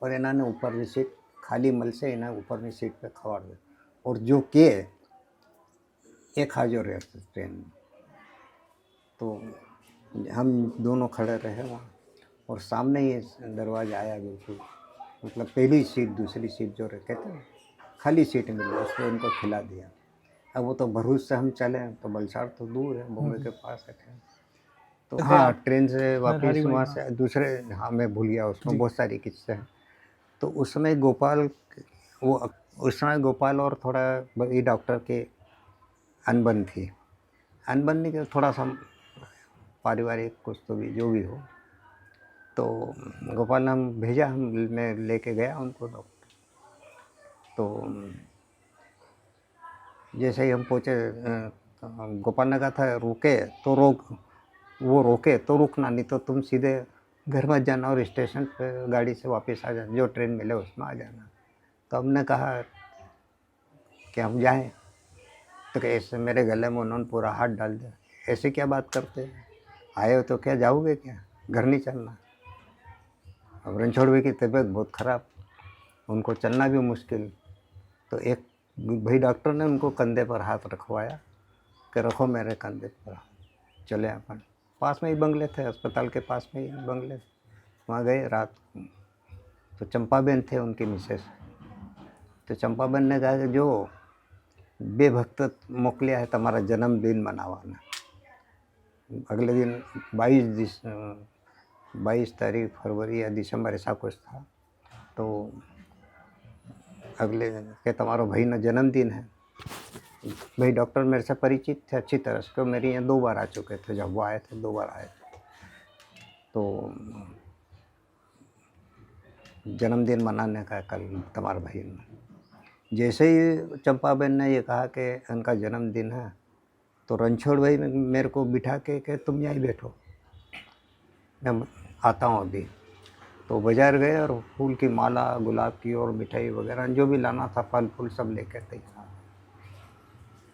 और इन्होंने ऊपर की सीट खाली मल से इन्हें ऊपर की सीट पे खवाड़ दे, और जो के एक हाजर रहे ट्रेन में। तो हम दोनों खड़े रहे वहाँ, और सामने ही दरवाजा आया बिल्कुल, मतलब पहली सीट दूसरी सीट जो कहते हैं खाली सीट मिली, उसको उनको खिला दिया। अब वो तो भरूच से हम चले, तो बलसाड़ तो दूर है, बॉम्बे के पास है। तो थे हाँ आप ट्रेन से वापस नरहरी भाई, वहाँ हाँ से दूसरे, हाँ मैं भूल गया, उसमें जी। बहुत सारी किस्से हैं। तो उस समय गोपाल, वो उस समय गोपाल और थोड़ा ये डॉक्टर के अनबन थी, अनबन नहीं कि थोड़ा सा पारिवारिक कुछ तो भी जो भी हो। तो गोपाल ने हम भेजा, मैं लेके गया उनको डॉक्टर। तो जैसे ही हम पहुँचे गोपाल ने कहा था रुके तो वो रोके तो रुकना, नहीं तो तुम सीधे घर मत जाना और स्टेशन पे गाड़ी से वापस आ जाना, जो ट्रेन मिले उसमें आ जाना। तो हमने कहा कि हम जाएं, तो कि ऐसे मेरे गले में उन्होंने पूरा हाथ डाल दिया, ऐसे क्या बात करते हैं, आए हो तो क्या जाओगे क्या, घर नहीं चलना। अब रणछोड़ भाई की तबीयत बहुत ख़राब, उनको चलना भी मुश्किल। तो एक भाई डॉक्टर ने उनको कंधे पर हाथ रखवाया कि रखो मेरे कंधे पर। चले अपन, पास में ही बंगले थे, अस्पताल के पास में ही बंगले, वहाँ गए रात को। तो चंपाबेन थे उनकी मिसेस। तो चंपाबेन ने कहा कि जो बेभक्त मोकलिया है तुम्हारा जन्मदिन मनावाना। अगले दिन 22 तारीख फरवरी या दिसंबर ऐसा कुछ था। तो अगले दिन के तुम्हारा भाई ना जन्मदिन है। भाई डॉक्टर मेरे से परिचित थे अच्छी तरह से, तो मेरे यहाँ 2 बार आ चुके थे, जब वो आए थे 2 बार आए थे। तो जन्मदिन मनाने का कल तुम्हारे भाई ने। जैसे ही चंपाबेन ने ये कहा कि उनका जन्मदिन है, तो रणछोड़ भाई मेरे को बिठा के तुम यहीं बैठो, मैं आता हूँ अभी। तो बाज़ार गए और फूल की माला, गुलाब की और मिठाई वगैरह जो भी लाना था, फल फूल सब लेकर तैयार।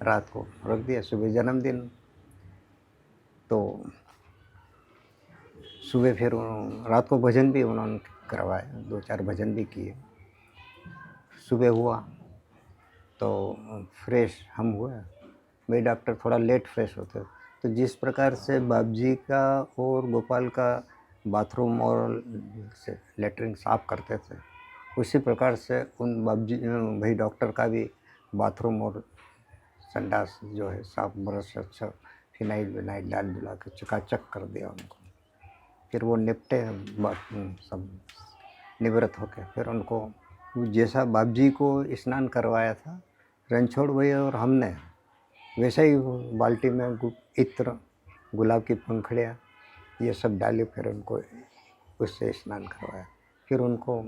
रात को रख दिया, सुबह जन्मदिन। तो सुबह फिर रात को भजन भी उन्होंने करवाया, 2-4 भजन भी किए। सुबह हुआ तो फ्रेश हम हुए, मेरे डॉक्टर थोड़ा लेट फ्रेश होते। तो जिस प्रकार से बाबूजी का और गोपाल का बाथरूम और लेटरिन साफ़ करते थे, उसी प्रकार से उन बाबूजी भाई डॉक्टर का भी बाथरूम और संडास जो है साफ, ब्रश अच्छा फिनाइल विनाइल डाल डुला के चकाचक कर दिया उनको। फिर वो निपटे सब निवृत्त होके, फिर उनको जैसा बाबूजी को स्नान करवाया था रणछोड़ भाई और हमने, वैसे ही बाल्टी में इत्र, गुलाब की पंखड़ियाँ ये सब डाले, फिर उनको उससे स्नान करवाया। फिर उनको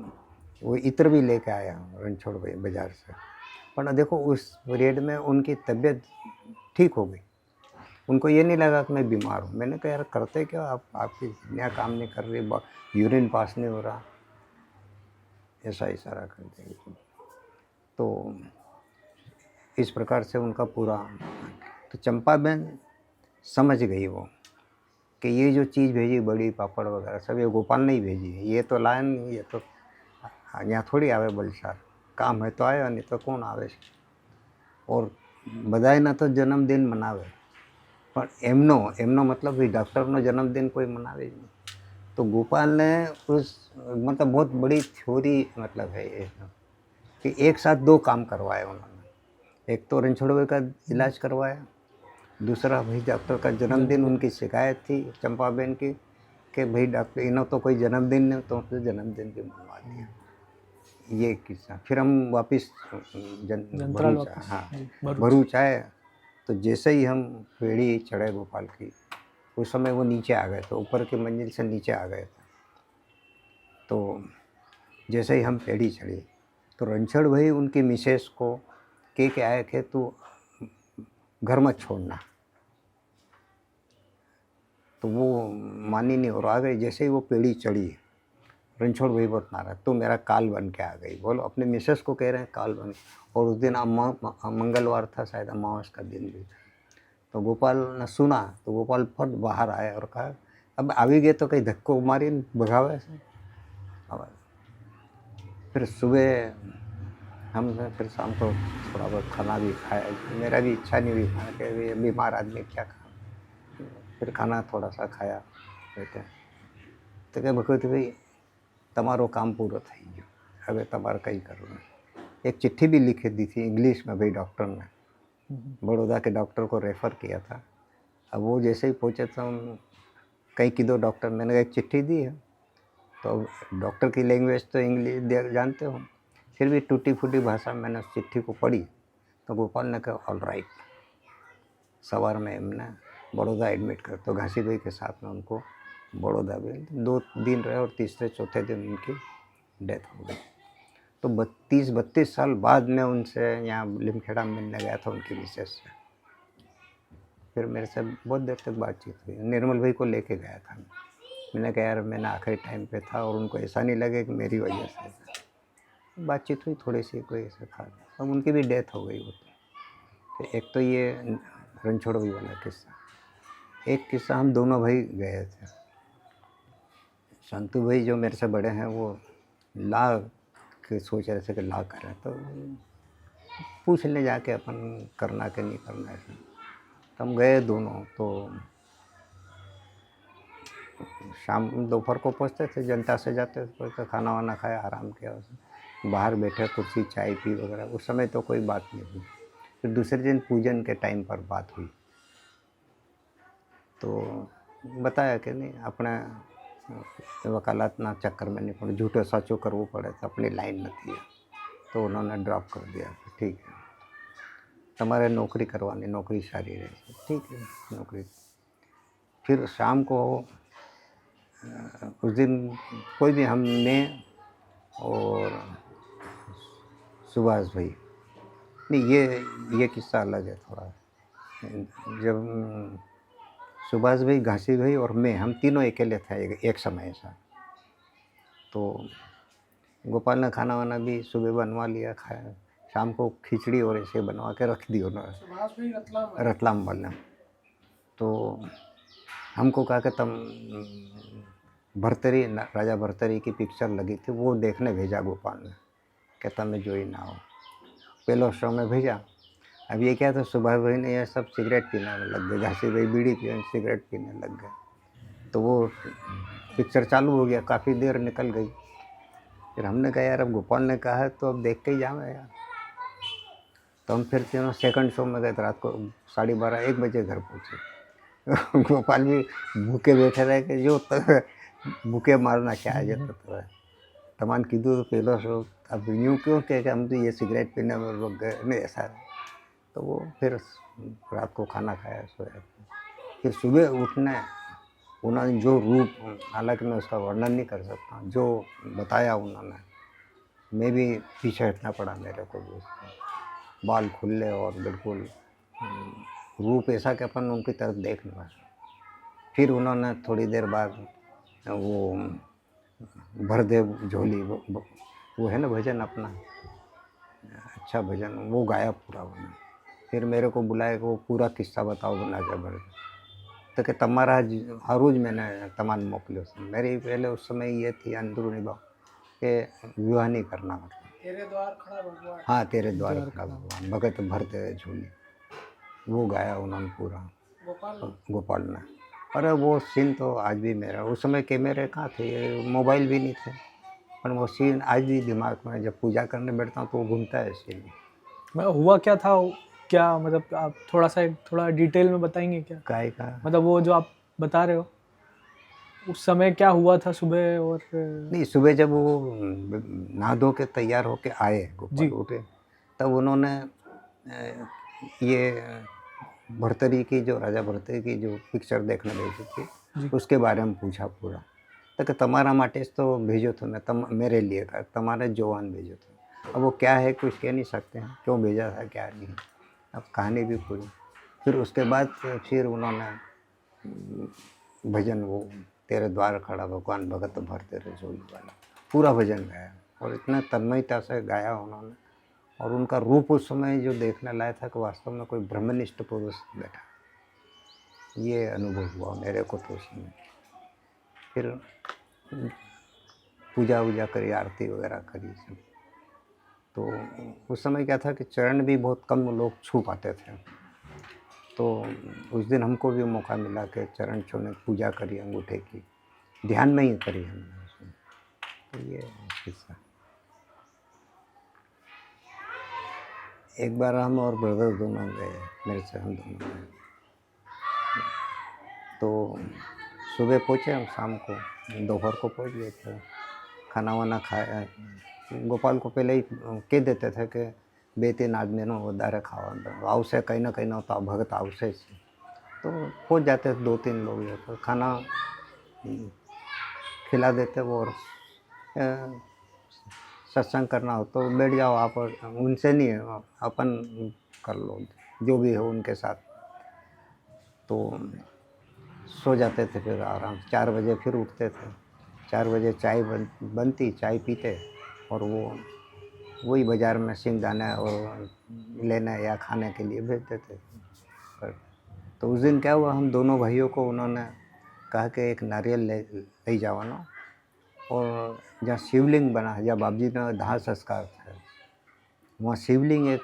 वो इत्र भी लेके आया रणछोड़ भाई बाज़ार से। पर देखो उस पीरियड में उनकी तबीयत ठीक हो गई, उनको ये नहीं लगा कि मैं बीमार हूँ। मैंने कहा यार करते क्या आप, आपकी नया काम नहीं कर रही, यूरिन पास नहीं हो रहा, ऐसा इशारा कर देगी। तो इस प्रकार से उनका पूरा, तो चंपाबेन समझ गई वो कि ये जो चीज़ भेजी बड़ी पापड़ वगैरह सब ये गोपाल ने ही भेजी है, ये तो लाया नहीं, ये तो यहाँ थोड़ी आवे बलसार, काम है तो आए नहीं तो कौन आवे। और बधाई ना तो जन्मदिन मनावे पर एमनो मतलब कि डॉक्टरનો जन्मदिन कोई मनावे नहीं। तो गोपाल ने उस मतलब बहुत बड़ी थ्योरी मतलब है ये कि एक साथ दो काम करवाए उन्होंने। एक तो रणछोड़ का इलाज करवाया, दूसरा भाई डॉक्टर का जन्मदिन, उनकी शिकायत थी चंपाबेन की कि भाई डॉक्टर इन्हों तो कोई जन्मदिन नहीं, तो उसने जन्मदिन भी मनवा दिया। ये किस्सा। फिर हम वापस जंतराल भरूच, वापस, हाँ जी, भरूच। भरूच आए। तो जैसे ही हम पेड़ी चढ़े गोपाल की, उस समय वो नीचे आ गए थे, ऊपर की मंजिल से नीचे आ गए थे। तो जैसे ही हम पेड़ी चढ़ी तो रणछोड़ भाई उनकी मिसेस को के आए थे तू घर मत छोड़ना, तो वो मानी नहीं और आ गई। जैसे ही वो पेड़ी चढ़ी रणछोड़ भाई बहुत नाराज, तो मेरा काल बन के आ गई। बोलो अपने मिसेस को कह रहे हैं काल बन। और उस दिन मंगलवार था शायद, अमावस का दिन भी था। तो गोपाल ने सुना तो गोपाल फट बाहर आया और कहा अब आवी गए तो कहीं धक्को मारी भगावे से। फिर सुबह हमने फिर शाम को थोड़ा बहुत खाना भी खाया, मेरा भी इच्छा नहीं हुई खाने के, बीमार आदमी क्या खा। फिर खाना थोड़ा सा खाया बेटे, तो क्या भगवती भाई तमारो काम पूरा થઈ ગયો, હવે તમારે કંઈ કરવું नहीं। एक चिट्ठी भी लिखी दी थी इंग्लिश में भाई डॉक्टर ने, बड़ौदा के डॉक्टर को रेफ़र किया था। अब वो जैसे ही पहुँचे तो हम कहीं की दो डॉक्टर, मैंने एक चिट्ठी दी है, तो डॉक्टर की लैंग्वेज तो इंग्लिश जानते हो, फिर भी टूटी फूटी भाषा में मैंने उस चिट्ठी को पढ़ी। तो गोपाल ने कहा ऑल राइट, सवार में हमने बड़ौदा एडमिट कर, तो घासी भाई के साथ में उनको बड़ौदा भी 2 दिन रहे और तीसरे चौथे दिन उनकी डेथ हो गई। तो 32 साल बाद में उनसे यहाँ लिमखेड़ा मिलने गया था उनकी मिसेस से। फिर मेरे से बहुत देर तक बातचीत हुई, निर्मल भाई को लेके गया था। मैंने कहा यार मैंने आखिरी टाइम पे था और उनको ऐसा नहीं लगे कि मेरी वजह से। बातचीत हुई थोड़ी सी, कोई ऐसा था। अब उनकी भी डेथ हो गई होती। तो एक तो ये रणछोड़ भाई वाला किस्सा। एक किस्सा हम दोनों भाई गए थे, शांतु भाई जो मेरे से बड़े हैं वो ला के सोच रहे थे कि ला करें, तो पूछ ले जाके अपन करना कि नहीं करना ऐसा। तो हम गए दोनों। तो शाम दोपहर को पहुँचते थे, जनता से जाते थे, तो खाना वाना खाया, आराम किया, बाहर बैठे कुर्सी चाय पी वगैरह। उस समय तो कोई बात नहीं हुई। फिर दूसरे दिन पूजन के टाइम पर बात हुई, तो बताया कि नहीं अपने वकालतना चक्कर में नहीं पड़े, झूठो साचो करવું પડે तो अपनी लाइन નથી है। तो उन्होंने ड्रॉप कर दिया, ठीक है तुम्हारे नौकरी करवानी, नौकरी सारी रहेगी, ठीक है नौकरी। फिर शाम को उस दिन कोई भी हमने और सुभाष भाई नहीं, ये किस्सा अलग है थोड़ा। जब सुभाष भाई, घासी भाई और मैं, हम तीनों अकेले थे एक समय ऐसा। तो गोपाल ने खाना वाना भी सुबह बनवा लिया, खाया। शाम को खिचड़ी और ऐसे बनवा के रख दी उन्होंने, सुभाष भाई रतलाम वाले। तो हमको कहा कि तुम भरतरी, राजा भरतरी की पिक्चर लगी थी, वो देखने भेजा गोपाल ने कि तुम्हें जोई ना हो। पहलो शो में भेजा। अब ये क्या था, सुभाष भाई ने ये सब सिगरेट पीने में लग गए, घासी भाई बीड़ी पीने सिगरेट पीने लग गए। तो वो पिक्चर चालू हो गया, काफ़ी देर निकल गई। फिर हमने कहा यार अब गोपाल ने कहा है तो अब देख के ही जाएंगे यार। तो हम फिर तीनों सेकंड शो में गए, रात को 12:30-1 बजे घर पहुँचे। गोपाल भी भूखे बैठे रहे कि जो भूखे मारना क्या है जाता तो तमान कीधु तो पहलो शो, अब यूँ क्यों कि हम तो ये सिगरेट पीने में लोग गए नहीं ऐसा। तो वो फिर रात को खाना खाया, सोया। फिर सुबह उठने उन्होंने जो रूप, हालांकि मैं उसका वर्णन नहीं कर सकता, जो बताया उन्होंने, मैं भी पीछे हटना पड़ा मेरे को भी। उसका बाल खुले और बिल्कुल रूप ऐसा कि अपन उनकी तरफ देख नहीं पाए। फिर उन्होंने थोड़ी देर बाद वो भरदेव झोली वो है ना भजन अपना, अच्छा भजन, वो गाया पूरा उन्होंने। फिर मेरे को बुलाया कि वो पूरा किस्सा बताओ नाजा भर तो कि तमारा हर रोज मैंने तमान मोकल्यो छे। मेरी पहले उस समय ये थी अंदरूनी बात कि विवाह नहीं करना, मतलब तेरे द्वार खड़ा भगवान। हाँ तेरे द्वार खड़ा भगवान भगत भरते झोली, वो गाया उन्होंने पूरा गोपाल गोपाल में। अरे वो सीन तो आज भी मेरा, उस समय कैमरे कहाँ थे, ये मोबाइल भी नहीं थे, पर वो सीन आज भी दिमाग में, जब पूजा करने बैठता हूँ तो वो घूमता है सीन। मैं हुआ क्या था, क्या मतलब आप थोड़ा डिटेल में बताएंगे क्या? काय का मतलब वो जो आप बता रहे हो उस समय क्या हुआ था सुबह? और नहीं, सुबह जब वो नहा धो के तैयार होके आए गोपाल जी। उठे, तब उन्होंने ये भरतरी की, जो राजा भरतरी की जो पिक्चर देखने भेजी थी, जी। उसके बारे में पूछा पूरा। तो कि तमारा माटे तो भेजो तो मैं मेरे लिए का तुम्हारे जवान भेजो तो, अब वो क्या है कुछ कह नहीं सकते हैं, क्यों भेजा था क्या नहीं, अब कहानी भी पूरी। फिर उसके बाद फिर उन्होंने भजन वो तेरे द्वार खड़ा भगवान भगत भरते रजोई वाला पूरा भजन गाया, और इतना तन्मयता से गाया उन्होंने। और उनका रूप उस समय जो देखने लायक था कि वास्तव में कोई ब्रह्मनिष्ठ पुरुष बैठा, ये अनुभव हुआ मेरे को तो उसमें। फिर पूजा वूजा करी, आरती वगैरह करी सब। तो उस समय क्या था कि चरण भी बहुत कम लोग छू पाते थे, तो उस दिन हमको भी मौका मिला कि चरण छूने, पूजा करी अंगूठे की, ध्यान में ही करी हमने उसमें। तो ये किस्सा। एक बार हम और ब्रदर दोनों गए, मेरे से हम दोनों गए, तो सुबह पहुँचे हम, शाम को दोपहर को पहुँच गए थे। खाना वाना खाया, गोपाल को पहले ही कह देते थे कि 2-3 आदमी વધારે ખાવા આવશે, કંઈ ને કંઈ તો ભગત આવશે જ, तो पहुँच जाते थे 2-3 लोग, तो खाना खिला देते वो, और सत्संग करना हो तो बैठ जाओ आप, उनसे नहीं है, अपन कर लो जो भी हो उनके साथ। तो सो जाते थे, फिर आराम 4 बजे फिर उठते थे, 4 बजे चाय बनती, चाय पीते, और वो वही बाज़ार में सिंगदाना और लेने या खाने के लिए भेज देते थे। तो उस दिन क्या हुआ, हम दोनों भाइयों को उन्होंने कहा कि एक नारियल ले जावाना, और जहाँ शिवलिंग बना है, जहाँ बाबजी ने दाह संस्कार था, वहाँ शिवलिंग एक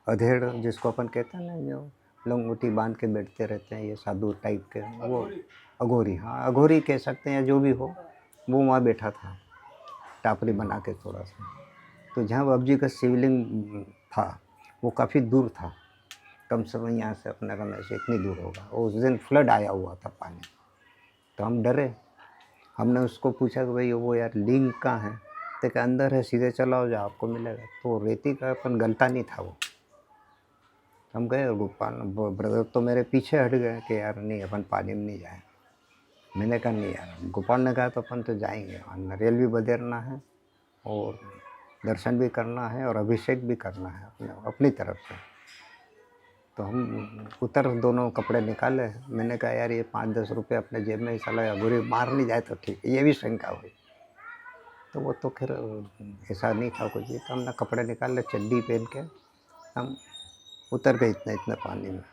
अधेड़ जिसको अपन कहते हैं ना, जो लंगोटी बांध के बैठते रहते हैं, ये साधु टाइप के, वो अघोरी, हाँ अघोरी कह सकते हैं, जो भी हो, वो वहाँ बैठा था टापरी बना के थोड़ा सा। तो जहाँ बाबजी का शिवलिंग था वो काफ़ी दूर था, कम से कम यहाँ से अपने रमेश से इतनी दूर होगा। उस दिन फ्लड आया हुआ था पानी, तो हम डरे। हमने उसको पूछा कि भाई वो यार लिंग कहाँ है, तो कि अंदर है, सीधे चलाओ जाओ आपको मिलेगा। तो रेती का अपन गलता नहीं था वो। हम गए, और गोपाल ब्रदर तो मेरे पीछे हट गए कि यार नहीं, अपन पानी में नहीं जाए। मैंने कहा नहीं यार, गोपाल ने कहा तो अपन तो जाएंगे, नारियल भी बदेरना है और दर्शन भी करना है और अभिषेक भी करना है अपनी तरफ से। तो हम उतर, दोनों कपड़े निकाले। मैंने कहा यार ये 5-10 रुपये अपने जेब में ही चला, बुरी मार नहीं जाए तो ठीक है, ये भी शंका हुई। तो वो तो फिर ऐसा नहीं था कुछ भी, तो हमने कपड़े निकाले, चड्डी पहन के हम उतर गए इतना पानी में।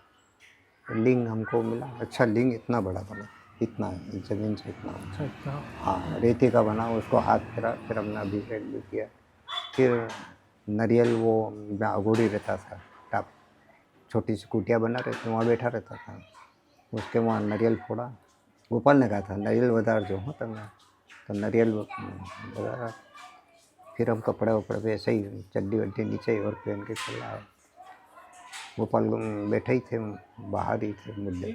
लिंग हमको मिला, अच्छा लिंग इतना बड़ा बना, इतना ज़मीन से इतना ऊँचा, हाँ रेती का बना। उसको हाथ फिरा, फिर हमने अभिषेक भी किया। फिर नारियल वो जहाँ अघोरी रहता था, टाप छोटी सी कुटिया बना रहती, वहाँ बैठा रहता था, उसके वहाँ नारियल फोड़ा। गोपाल ने कहा था नारियल बदार जो हो तब, तो नारियल बदारा। फिर हम कपड़े वपड़े पे ऐसे ही चड्डी वड्डी नीचे और पहन के चला आए। गोपाल बैठे ही थे, बाहर ही थे मुद्दे।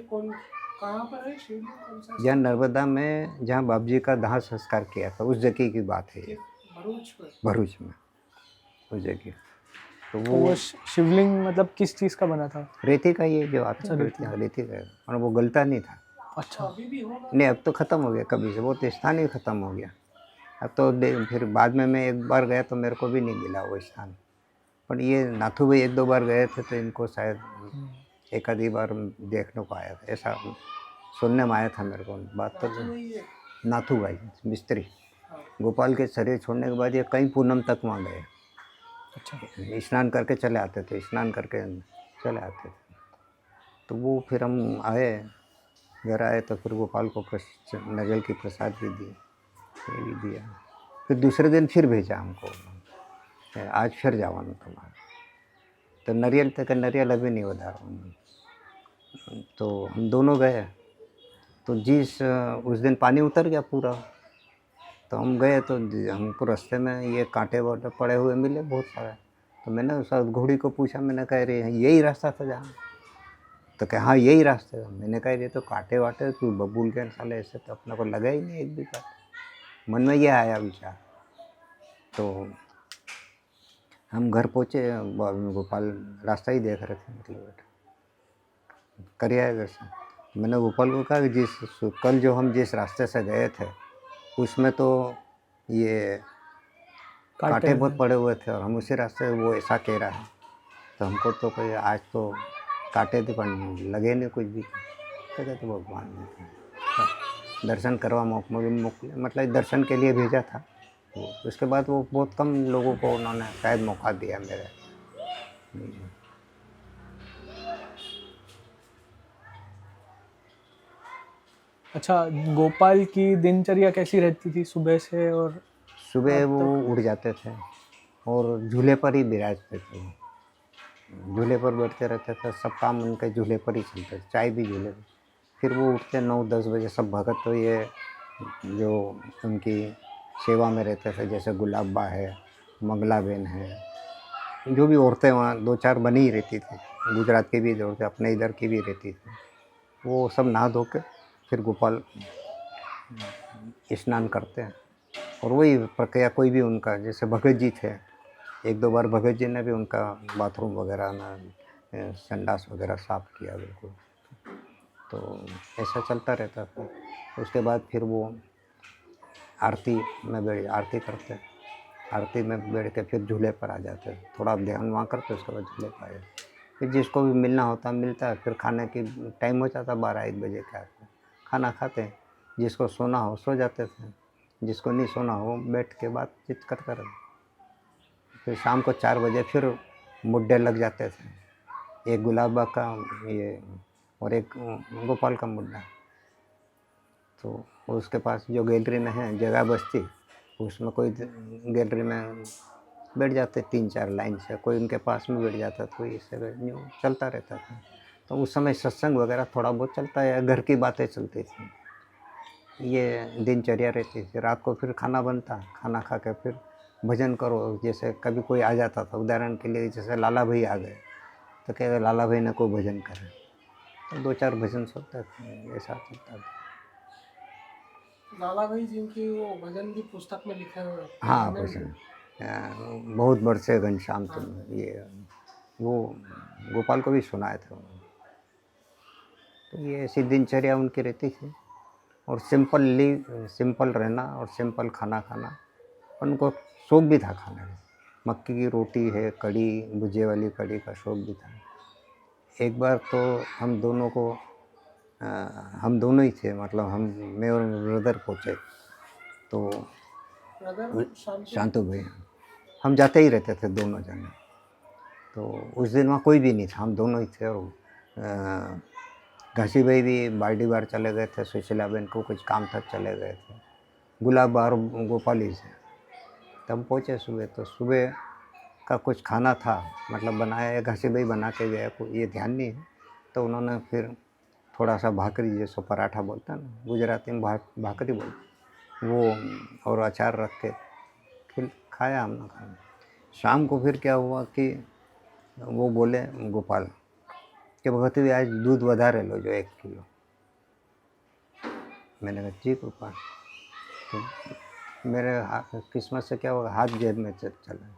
कहाँ पर है शिवलिंग, कौन सा? जहाँ नर्मदा में, जहाँ बाबजी का दाह संस्कार किया था, उस जगह की बात है ये, भरूच में उस जगह। तो वो शिवलिंग मतलब किस चीज़ का बना था? रेती का, ये जो आता है रेती का, और वो गलता नहीं था। अच्छा, अभी भी होगा? नहीं, अब तो ख़त्म हो गया कभी से, वो तो स्थान ही ख़त्म हो गया। अब तो फिर बाद में मैं एक बार गया तो मेरे को भी नहीं मिला वो स्थान, पर ये नाथू भाई 1-2 बार गए थे, तो इनको शायद एक आधी बार देखने को आया था, ऐसा सुनने में आया था मेरे को। बात तो नाथू भाई मिस्त्री, गोपाल के शरीर छोड़ने के बाद ये कई पूनम तक वहाँ गए, अच्छा। स्नान करके चले आते थे, स्नान करके चले आते थे। तो वो फिर हम आए, घर आए तो फिर गोपाल को नारियल की प्रसाद भी दी, ये भी दिया। फिर दूसरे दिन फिर भेजा हमको, आज फिर जावाना तुम्हारा। तो नारियल तक नारियल अभी नहीं बता रहा हूँ। तो हम दोनों गए, तो उस दिन पानी उतर गया पूरा। तो हम गए तो हमको रास्ते में ये कांटे वाटे पड़े हुए मिले बहुत सारे। तो मैंने उस घोड़ी को पूछा, मैंने कह रही है यही रास्ता था जहाँ? तो कहा हाँ यही रास्ते था। मैंने कहा ये तो कांटे वाटे तू बबूल के साले, ऐसे तो अपने को लगा ही नहीं एक भी कांटे। मन में ये आया विचार। तो हम घर पहुँचे, गोपाल रास्ता ही देख रहे थे, मतलब कर आए घर से। मैंने गोपाल को कहा कि कल जो हम जिस रास्ते से गए थे उसमें तो ये कांटे बहुत पड़े हुए थे और हम उसी रास्ते, वो ऐसा कह रहा है। तो हमको तो कोई आज तो कांटे थे पर लगे नहीं कुछ भी। कहते तो भगवान ने दर्शन करवा मोकले, मतलब दर्शन के लिए भेजा था वो। उसके बाद वो बहुत कम लोगों को उन्होंने शायद मौका दिया मेरे। अच्छा, गोपाल की दिनचर्या कैसी रहती थी सुबह से और सुबह रात वो तक? उठ जाते थे और झूले पर ही बिराजते थे। झूले पर बैठते रहते थे, सब काम उनके झूले पर ही चलते थे, चाय भी झूले पर। फिर वो उठते 9-10 बजे, सब भगत तो ये जो उनकी सेवा में रहते थे, जैसे गुलाबा है, मंगला बहन है, जो भी औरतें वहाँ 2-4 बनी ही रहती थी, गुजरात की भी औरतें अपने इधर की भी रहती थी। वो सब नहा धो के फिर गोपाल स्नान करते हैं। और वही प्रक्रिया कोई भी उनका, जैसे भगत जी थे, 1-2 बार भगत जी ने भी उनका बाथरूम वगैरह ना संडास वगैरह साफ़ किया बिल्कुल। तो ऐसा चलता रहता था। उसके बाद फिर वो आरती करते, आरती में बैठ के फिर झूले पर आ जाते, थोड़ा ध्यान वहाँ करते, उसके बाद झूले पर आ जाते। फिर जिसको भी मिलना होता मिलता, फिर खाने की टाइम हो जाता 12-1 बजे के आसपास, खाना खाते, जिसको सोना हो सो जाते थे, जिसको नहीं सोना हो बैठ के बातचीत करते रहते। फिर शाम को 4 बजे फिर मुड्डे लग जाते थे, एक गुलाबा का ये और एक गोपाल का मुड्डा। तो उसके पास जो गैलरी में है जगह बचती, उसमें कोई गैलरी में बैठ जाते 3-4 लाइन से, कोई उनके पास में बैठ जाता, कोई इससे यूँ चलता रहता था। तो उस समय सत्संग वगैरह थोड़ा बहुत चलता है, घर की बातें चलती थी, ये दिनचर्या रहती थी। रात को फिर खाना बनता, खाना खा के फिर भजन करो। जैसे कभी कोई आ जाता था, उदाहरण के लिए जैसे लाला भाई आ गए, तो कह लाला भाई ने कोई भजन करे, तो 2-4 भजन सुनते थे, ऐसा चलता था। लाला भाई जिनकी वो भजन की पुस्तक में लिखे हुए हैं। हाँ हमें भजन, बहुत बरसे घनश्याम तुम, ये वो गोपाल को भी सुनाए थे उन्होंने। तो ये ऐसी दिनचर्या उनकी रहती थी और सिंपल रहना और सिंपल खाना खाना। उनको शौक भी था खाने में, मक्की की रोटी है, कड़ी, भुजिया वाली कड़ी का शौक भी था। एक बार तो हम दोनों ही थे, मतलब मैं और ब्रदर पहुँचे, तो ब्रदर शांतु भाई, हम जाते ही रहते थे दोनों जने। तो उस दिन वहाँ कोई भी नहीं था, हम दोनों ही थे। और घासी भाई भी बाल्टी बार चले गए थे, सुशीला बहन को कुछ काम था चले गए थे, गुलाब बार गोपाल ही से। तब पहुँचे सुबह, तो सुबह का कुछ खाना था, मतलब बनाया घासी भाई बना के गया, ये ध्यान नहीं है। तो उन्होंने फिर थोड़ा सा भाकरी, जैसे पराठा बोलता है ना गुजराती में, भाकरी बोलते, वो और अचार रख के खाया हमने खाना। शाम को फिर क्या हुआ कि वो बोले गोपाल कि भगत भी आज दूध वधारे लो जो 1 किलो। मैंने कहा जी गोपाल। तो मेरे किस्मत से क्या होगा, हाथ जेब में चला।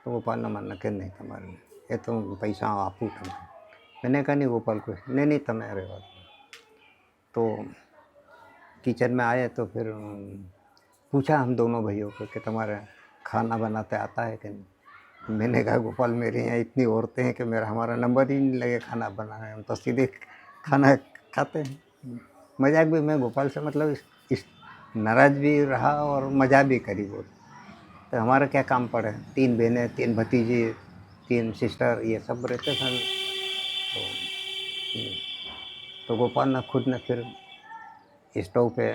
तो गोपाल ने माना कि नहीं तुम्हारे ये तो पैसा आपू तमे। मैंने कहा नहीं गोपाल को, नहीं तमें रहेगा। तो किचन में आए तो फिर पूछा हम दोनों भाइयों को कि तुम्हारे खाना बनाते आता है कि नहीं। मैंने कहा गोपाल मेरे यहाँ इतनी औरतें हैं कि हमारा नंबर ही नहीं लगे खाना बनाने, हम तो सीधे खाना खाते हैं। मजाक भी मैं गोपाल से मतलब इस नाराज भी रहा और मज़ा भी करी बहुत। तो हमारा क्या काम पड़ा, 3 बहनें, 3 भतीजी, 3 सिस्टर, ये सब रहते थे। तो गोपाल ने खुद ने फिर स्टोव पे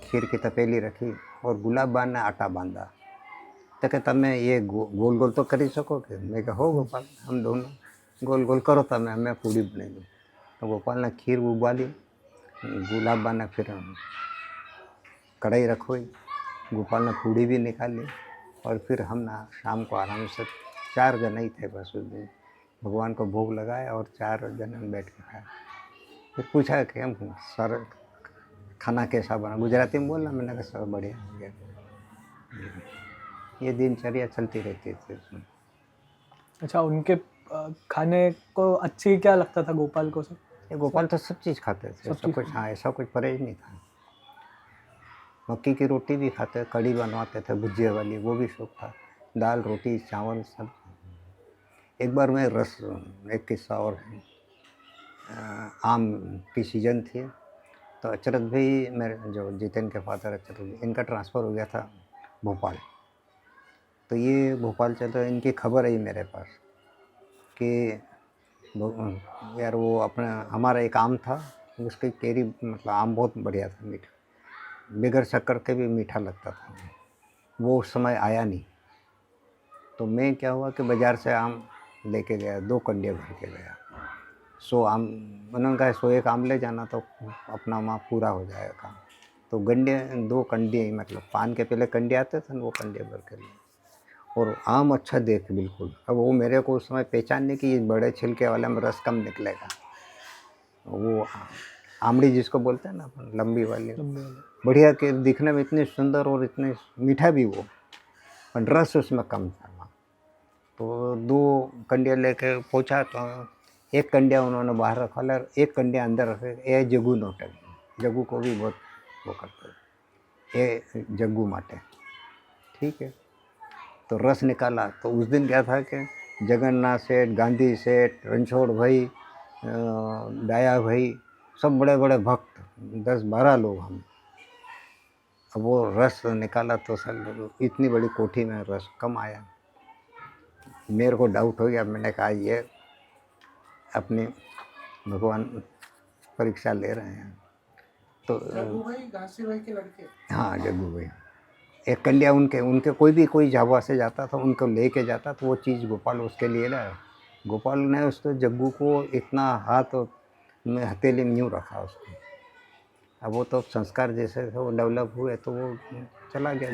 खीर की तपेली रखी और गुलाब बान ने आटा बांधा। तो कि तमें ये गोल गोल तो करी सकोगे? मैं कहा हो गोपाल, हम दोनों गोल गोल करो, तमें हमें पूड़ी बना दो। तो गोपाल ने खीर उबाली, गुलाब बान ने फिर कढ़ाई रखोई, गोपाल ने पूड़ी भी निकाली और फिर हम ना शाम को आराम से 4 जने ही थे बस उस दिन, भगवान को भोग लगाया और 4 जने बैठ के खाया। फिर पूछा कि हम सर खाना कैसा बना, गुजराती में बोलना, मैंने कहा सब बढ़िया हो गया। ये दिनचर्या चलती रहती थी उसमें। अच्छा, उनके खाने को अच्छी क्या लगता था गोपाल को सर? ये गोपाल तो सब चीज़ खाते थे, सब सब चीज़ कुछ। हाँ, ऐसा कुछ परहेज नहीं था। मक्की की रोटी भी खाते, कढ़ी बनवाते थे भुजिया वाली, वो भी शौक था। दाल रोटी चावल सब। एक बार मैं एक किस्सा और है। आम की सीज़न थी, तो अचरत भाई, मेरे जो जितेन के फादर अचरत भाई, इनका ट्रांसफ़र हो गया था भोपाल। तो ये भोपाल चले, इनकी खबर आई मेरे पास कि यार वो अपना हमारा एक आम था, उसकी कैरी मतलब आम बहुत बढ़िया था, मीठा, बगैर शक्कर के भी मीठा लगता था। वो उस समय आया नहीं। तो मैं क्या हुआ कि बाज़ार से आम लेके गया, 2 कंडियाँ भर के गया। 100 आम, उन्होंने कहा 101 आम ले जाना तो अपना वहाँ पूरा हो जाएगा काम। तो गंडे 2 कंडियाँ, मतलब पान के पहले कंडे आते थे ना, वो कंडे भर के लिए। और आम अच्छा देख बिल्कुल। अब वो मेरे को उस समय पहचानने की, ये बड़े छिलके वाले में रस कम निकलेगा। वो आमड़ी जिसको बोलते हैं ना अपन, लंबी वाली, बढ़िया के दिखने में इतनी सुंदर और इतने मीठा भी वो, पर रस उसमें कम था। तो 2 कंडियाँ लेके पहुँचा, तो एक कंडिया उन्होंने बाहर रखा और एक कंडिया अंदर रखे। ये जग्गू नोटे, जग्गू को भी बहुत वो करते, ये जग्गू माटे, ठीक है। तो रस निकाला। तो उस दिन क्या था कि जगन्नाथ सेठ, गांधी सेठ, रणछोड़ भाई, डाया भाई, सब बड़े बड़े भक्त, 10-12 लोग हम। अब वो रस निकाला तो सर इतनी बड़ी कोठी में रस कम आया। मेरे को डाउट हो गया, मैंने कहा ये अपने भगवान परीक्षा ले रहे हैं। तो जग्गू भाई घासी भाई के लड़के। हाँ, जग्गू भाई, एक कंडिया उनके कोई झाबुआ से जाता था, उनको लेके जाता, तो वो चीज़ गोपाल उसके लिए लाया। गोपाल ने उसको, जग्गू को इतना हाथ में हथेली में यूँ रखा उसको। अब वो तो संस्कार जैसे थे वो डेवलप हुए तो वो चला गया,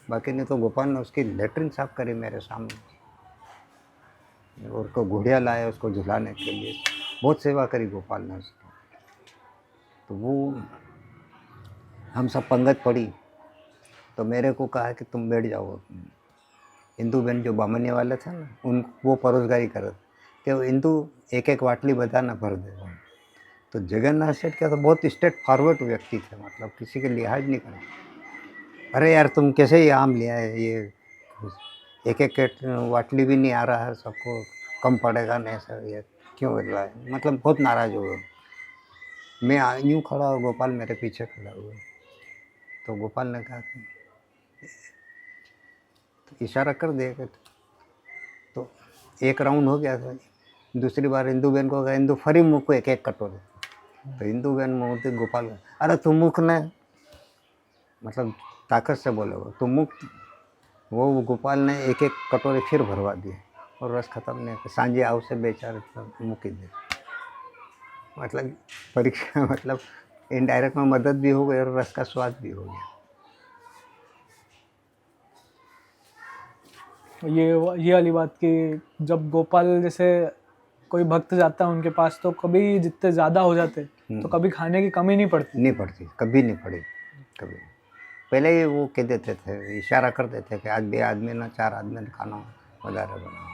बाकी नहीं तो गोपाल ने उसकी लेटरिन साफ करी मेरे सामने, और को घोड़िया लाया उसको झुलाने के लिए, बहुत सेवा करी गोपाल ने उसकी। तो वो हम सब पंगत पड़ी, तो मेरे को कहा कि तुम बैठ जाओ। इंदू बहन जो बामनिया वाले थे ना, वो परोसगारी करते, तो इंदू एक एक वाटली बताना भर दे। तो जगन्नाथ सेठ क्या, तो बहुत स्ट्रेट फॉरवर्ड व्यक्ति थे, मतलब किसी के लिहाज नहीं करना। अरे यार तुम कैसे ये आम लिया है, ये एक एक वाटली भी नहीं आ रहा है, सबको कम पड़ेगा नहीं सर, ये क्यों कर रहा है, मतलब बहुत नाराज़ हो गए। मैं यूँ खड़ा और गोपाल मेरे पीछे खड़ा हुआ। तो गोपाल ने कहा कि तो इशारा कर देगा। तो एक राउंड हो गया था। दूसरी बार इंदू बहन को कहा, इंदू फरी मुँह को एक एक कटोरे। तो इंदू बहन मुँह गोपाल, अरे तुम मुख ने, मतलब ताकत से बोले वो, तुम मुख। वो गोपाल ने एक एक कटोरे फिर भरवा दिए और रस खत्म नहीं किया। सांझे आव से बेचारे मुक्की दे, मतलब परीक्षा, मतलब इनडायरेक्ट में मदद भी हो गई और रस का स्वाद भी हो गया। ये वाली बात कि जब गोपाल जैसे कोई भक्त जाता है उनके पास, तो कभी जितने ज़्यादा हो जाते तो कभी खाने की कमी नहीं पड़ती, कभी नहीं पड़ी कभी। पहले ही वो कह देते थे, इशारा कर देते कि आज 2 आदमी ना 4 आदमी ने खाना वगैरह बनाओ।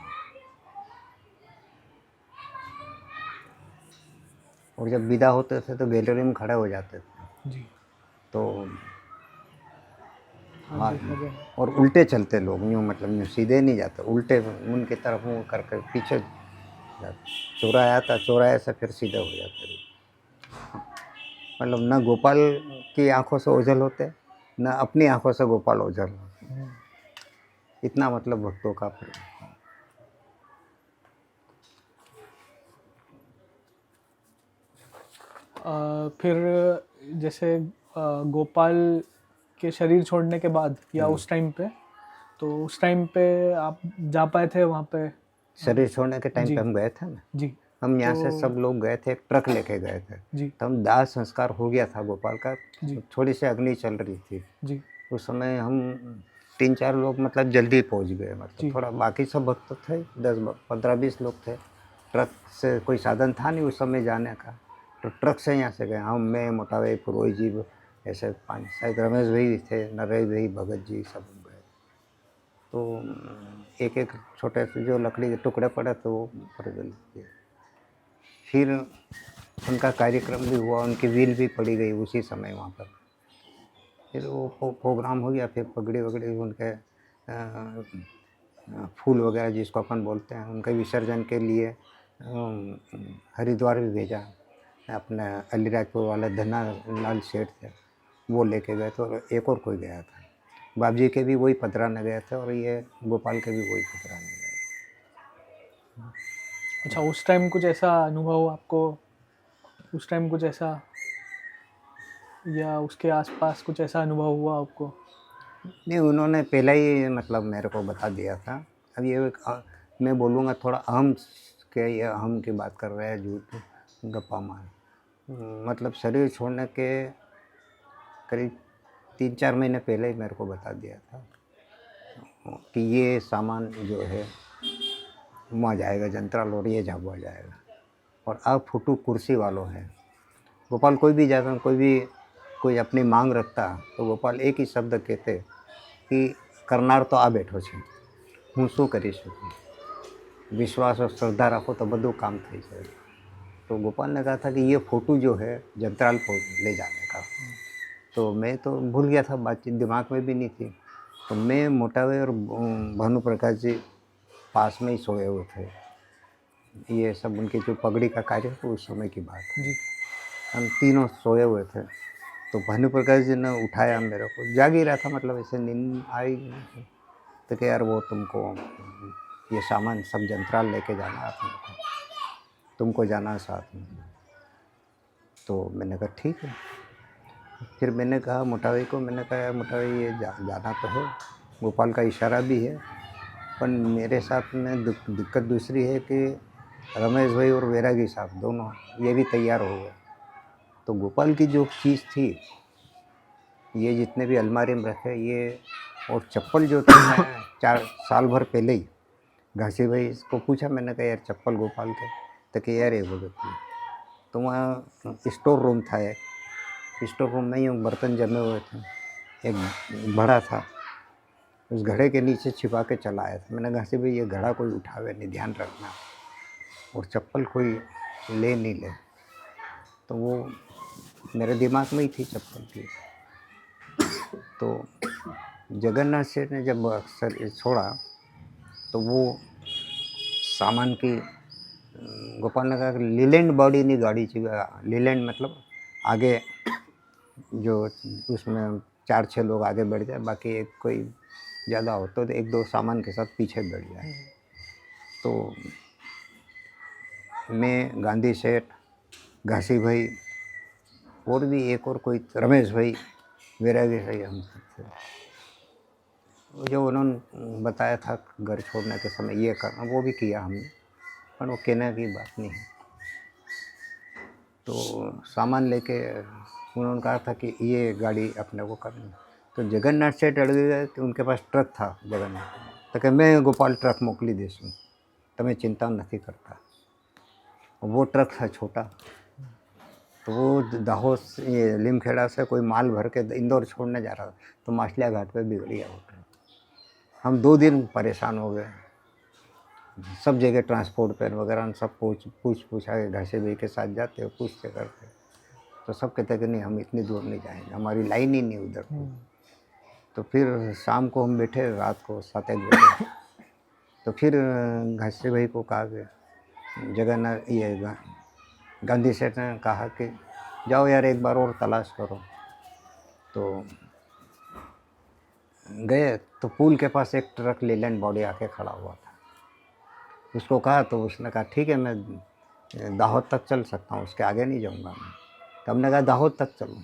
और जब विदा होते थे तो गैलरी में खड़े हो जाते थे जी। तो हाँ, देखा गया। और उल्टे चलते लोग, यूँ मतलब यूँ सीधे नहीं जाते, उल्टे उनकी तरफ मुँह करके पीछे जाते। चौराया था, चौराहे से फिर सीधे हो जाते। मतलब न गोपाल की आंखों से ओझल होते, न अपनी आंखों से गोपाल ओझल होते। इतना मतलब भक्तों का प्रेम। फिर जैसे गोपाल के शरीर छोड़ने के बाद या उस टाइम पे, तो उस टाइम पे आप जा पाए थे वहाँ पे? शरीर छोड़ने के टाइम जी पे हम गए थे ना, जी हम यहाँ से तो सब लोग गए थे, एक ट्रक लेके गए थे। जी तो हम दाह संस्कार हो गया था गोपाल का, जी थोड़ी सी अग्नि चल रही थी। जी उस समय हम 3-4 लोग मतलब जल्दी पहुँच गए, मतलब जी थोड़ा बाकी सब भक्त थे, 10-15-20 लोग थे। ट्रक से कोई साधन था नहीं उस समय जाने का, तो ट्रक से यहाँ से गए हम, मैं, मोटा भाई, पुरोहित जी, ऐसे 5 शायद रमेश भाई भी थे, नरेश भाई, भगत जी, सब गए। तो एक-एक छोटे से जो लकड़ी के टुकड़े पड़े तो वो प्रज्वलित किए। फिर उनका कार्यक्रम भी हुआ, उनकी व्हील भी पड़ी गई उसी समय वहाँ पर। फिर वो प्रोग्राम हो गया, फिर पगड़ी वगड़ी उनके फूल वगैरह जिसको अपन बोलते हैं, उनके विसर्जन के लिए हरिद्वार भी भेजा। अपने अलीराजपुर वाले धन्ना लाल सेठ थे, वो लेके गए थे, और एक और कोई गया था। बाबजी के भी वही पधराने गए थे, और ये गोपाल के भी वही पधराने गए थे। अच्छा, उस टाइम कुछ ऐसा अनुभव आपको, उस टाइम कुछ ऐसा या उसके आसपास कुछ ऐसा अनुभव हुआ आपको? नहीं, उन्होंने पहले ही मतलब मेरे को बता दिया था। अब ये मैं बोलूँगा थोड़ा अहम के, ये अहम की बात कर रहे हैं, झूठ गप्पा मार। मतलब शरीर छोड़ने के करीब 3-4 महीने पहले ही मेरे को बता दिया था कि ये सामान जो है वहाँ जाएगा जंत्राल, और ये झाबुआ जाएगा, और अब फुटू कुर्सी वालों है। गोपाल कोई भी जाता, कोई अपनी मांग रखता, तो गोपाल एक ही शब्द कहते कि करनार तो आ बैठो छे, હું શું કરી શકું, विश्वास और श्रद्धा रखो तो બધું काम થઈ જાય। तो गोपाल ने कहा था कि ये फ़ोटो जो है जंत्राल को ले जाने का। तो मैं तो भूल गया था, बातचीत दिमाग में भी नहीं थी। तो मैं, मोटा भाई और भानु प्रकाश जी पास में ही सोए हुए थे। ये सब उनकी जो पगड़ी का कार्य था उस समय की बात है। जी हम तीनों सोए हुए थे, तो भानु प्रकाश जी ने उठाया मेरे को, जाग ही रहा था, मतलब ऐसे नींद आई। तो कि यार वो तुमको ये सामान सब जंत्राल लेके जाना है अपने को, तुमको जाना है साथ में। तो मैंने कहा ठीक है। फिर मैंने कहा मोटा भाई को, मैंने कहा यार मोटा भाई ये जाना तो है, गोपाल का इशारा भी है, पर मेरे साथ में दिक्कत दूसरी है कि रमेश भाई और वैरागी साहब दोनों ये भी तैयार हो गए। तो गोपाल की जो चीज़ थी, ये जितने भी अलमारी में रखे, ये और चप्पल जो थी, मैं 4 साल भर पहले ही घासी भाई को पूछा, मैंने कहा यार चप्पल गोपाल के, तो कि यार ये भगत की। तो वहाँ स्टोर रूम था, एक स्टोर रूम में ही बर्तन जमे हुए थे, एक घड़ा था, उस घड़े के नीचे छिपा के चला आया था। मैंने घासी भाई ये घड़ा कोई उठावे नहीं, ध्यान रखना, और चप्पल कोई ले नहीं ले। तो वो मेरे दिमाग में ही थी चप्पल की। तो जगन्नाथ सेठ ने जब अक्सर छोड़ा, तो वो सामान की गोपाल ने कहा कि लीलैंड बॉडी नहीं गाड़ी चाहिए। लीलैंड मतलब आगे जो उसमें 4-6 लोग आगे बैठ जाए, बाकी एक कोई ज़्यादा हो तो 1-2 सामान के साथ पीछे बैठ जाए। तो मैं, गांधी सेठ, घासी भाई, और भी एक और कोई रमेश भाई, वैरागी भाई, हम सब थे। जो उन्होंने बताया था घर छोड़ने के समय ये करना, वो भी किया हमने, पर वो कहने की बात नहीं है। तो सामान लेके उन्होंने कहा था कि ये गाड़ी अपने को करनी। तो जगन्नाथ सेठ अड़ गए कि उनके पास ट्रक था जगन्नाथ, तो कि मैं गोपाल ट्रक मोकली देशूँ, तमें चिंता नहीं करता। वो ट्रक था छोटा, तो वो दाहोद ये लिमखेड़ा से कोई माल भर के इंदौर छोड़ने जा रहा था, तो माछलिया घाट पे बिगड़ गया वो ट्रक। हम 2 दिन परेशान हो गए, सब जगह ट्रांसपोर्ट पेन वगैरह सब पूछा के घासी भाई के साथ जाते हो, पूछते करते, तो सब कहते कि नहीं हम इतनी दूर नहीं जाएंगे, हमारी लाइन ही नहीं उधर। तो फिर शाम को हम बैठे, रात को 7-1 बजे, तो फिर घासी भाई को कहा कि जगन्नाथ ये गांधी सेठ ने कहा कि जाओ यार एक बार और तलाश करो। तो गए तो पुल के पास एक ट्रक लेलैंड बॉडी आके खड़ा हुआ था। उसको कहा तो उसने कहा ठीक है मैं दाहोद तक चल सकता हूँ, उसके आगे नहीं जाऊँगा मैं। तो हमने कहा दाहोद तक चलो।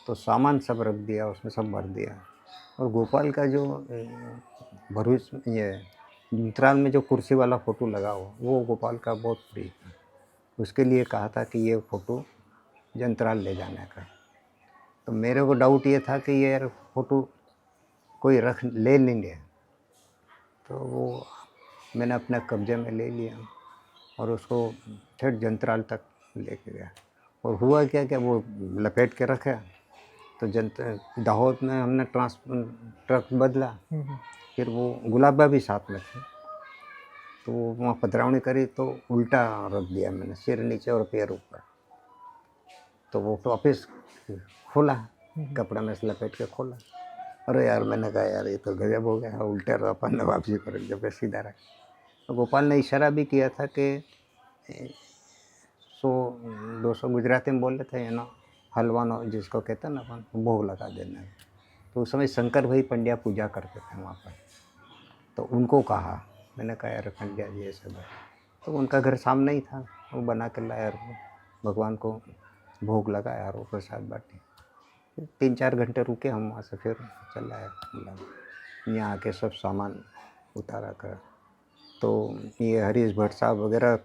तो सामान सब रख दिया उसमें, सब भर दिया। और गोपाल का जो भरूच ये चित्राल में जो कुर्सी वाला फ़ोटो लगा हुआ वो गोपाल का बहुत प्रिय था। उसके लिए कहा था कि ये फ़ोटो जंतराल ले जाने का। तो मेरे को डाउट ये था कि ये यार फ़ोटो कोई रख ले लेंगे। तो वो मैंने अपने कब्जे में ले लिया और उसको ठेठ जंतराल तक लेके गया। और हुआ क्या कि वो लपेट के रखा। तो दाहोद में हमने ट्रक बदला। फिर वो गुलाबा भी साथ में थे। तो वहाँ पधरावनी करी तो उल्टा रख दिया मैंने, सिर नीचे और पैर ऊपर। तो वो वापस खोला, कपड़ा में से लपेट के खोला। अरे यार मैंने कहा यार ये तो गजब हो गया, उल्टे अपन ने वापसी कर जब सीधा रखा। तो गोपाल ने इशारा भी किया था कि 100-200 गुजराती में बोले थे ना, हलवानो जिसको कहते हैं ना अपन, भोग लगा देना। तो उस समय शंकर भाई पंड्या पूजा करते थे वहाँ पर। तो उनको कहा, मैंने कहा यार पंड्या जी ऐसे बात। तो उनका घर सामने ही था, वो बना के लाया और भगवान को भोग लगाया और वो प्रसाद बांटी। 3-4 घंटे रुके हम वहाँ से, फिर चला आया मतलब यहाँ आके सब सामान उतारा कर। तो ये हरीश भट्ट साहब वगैरह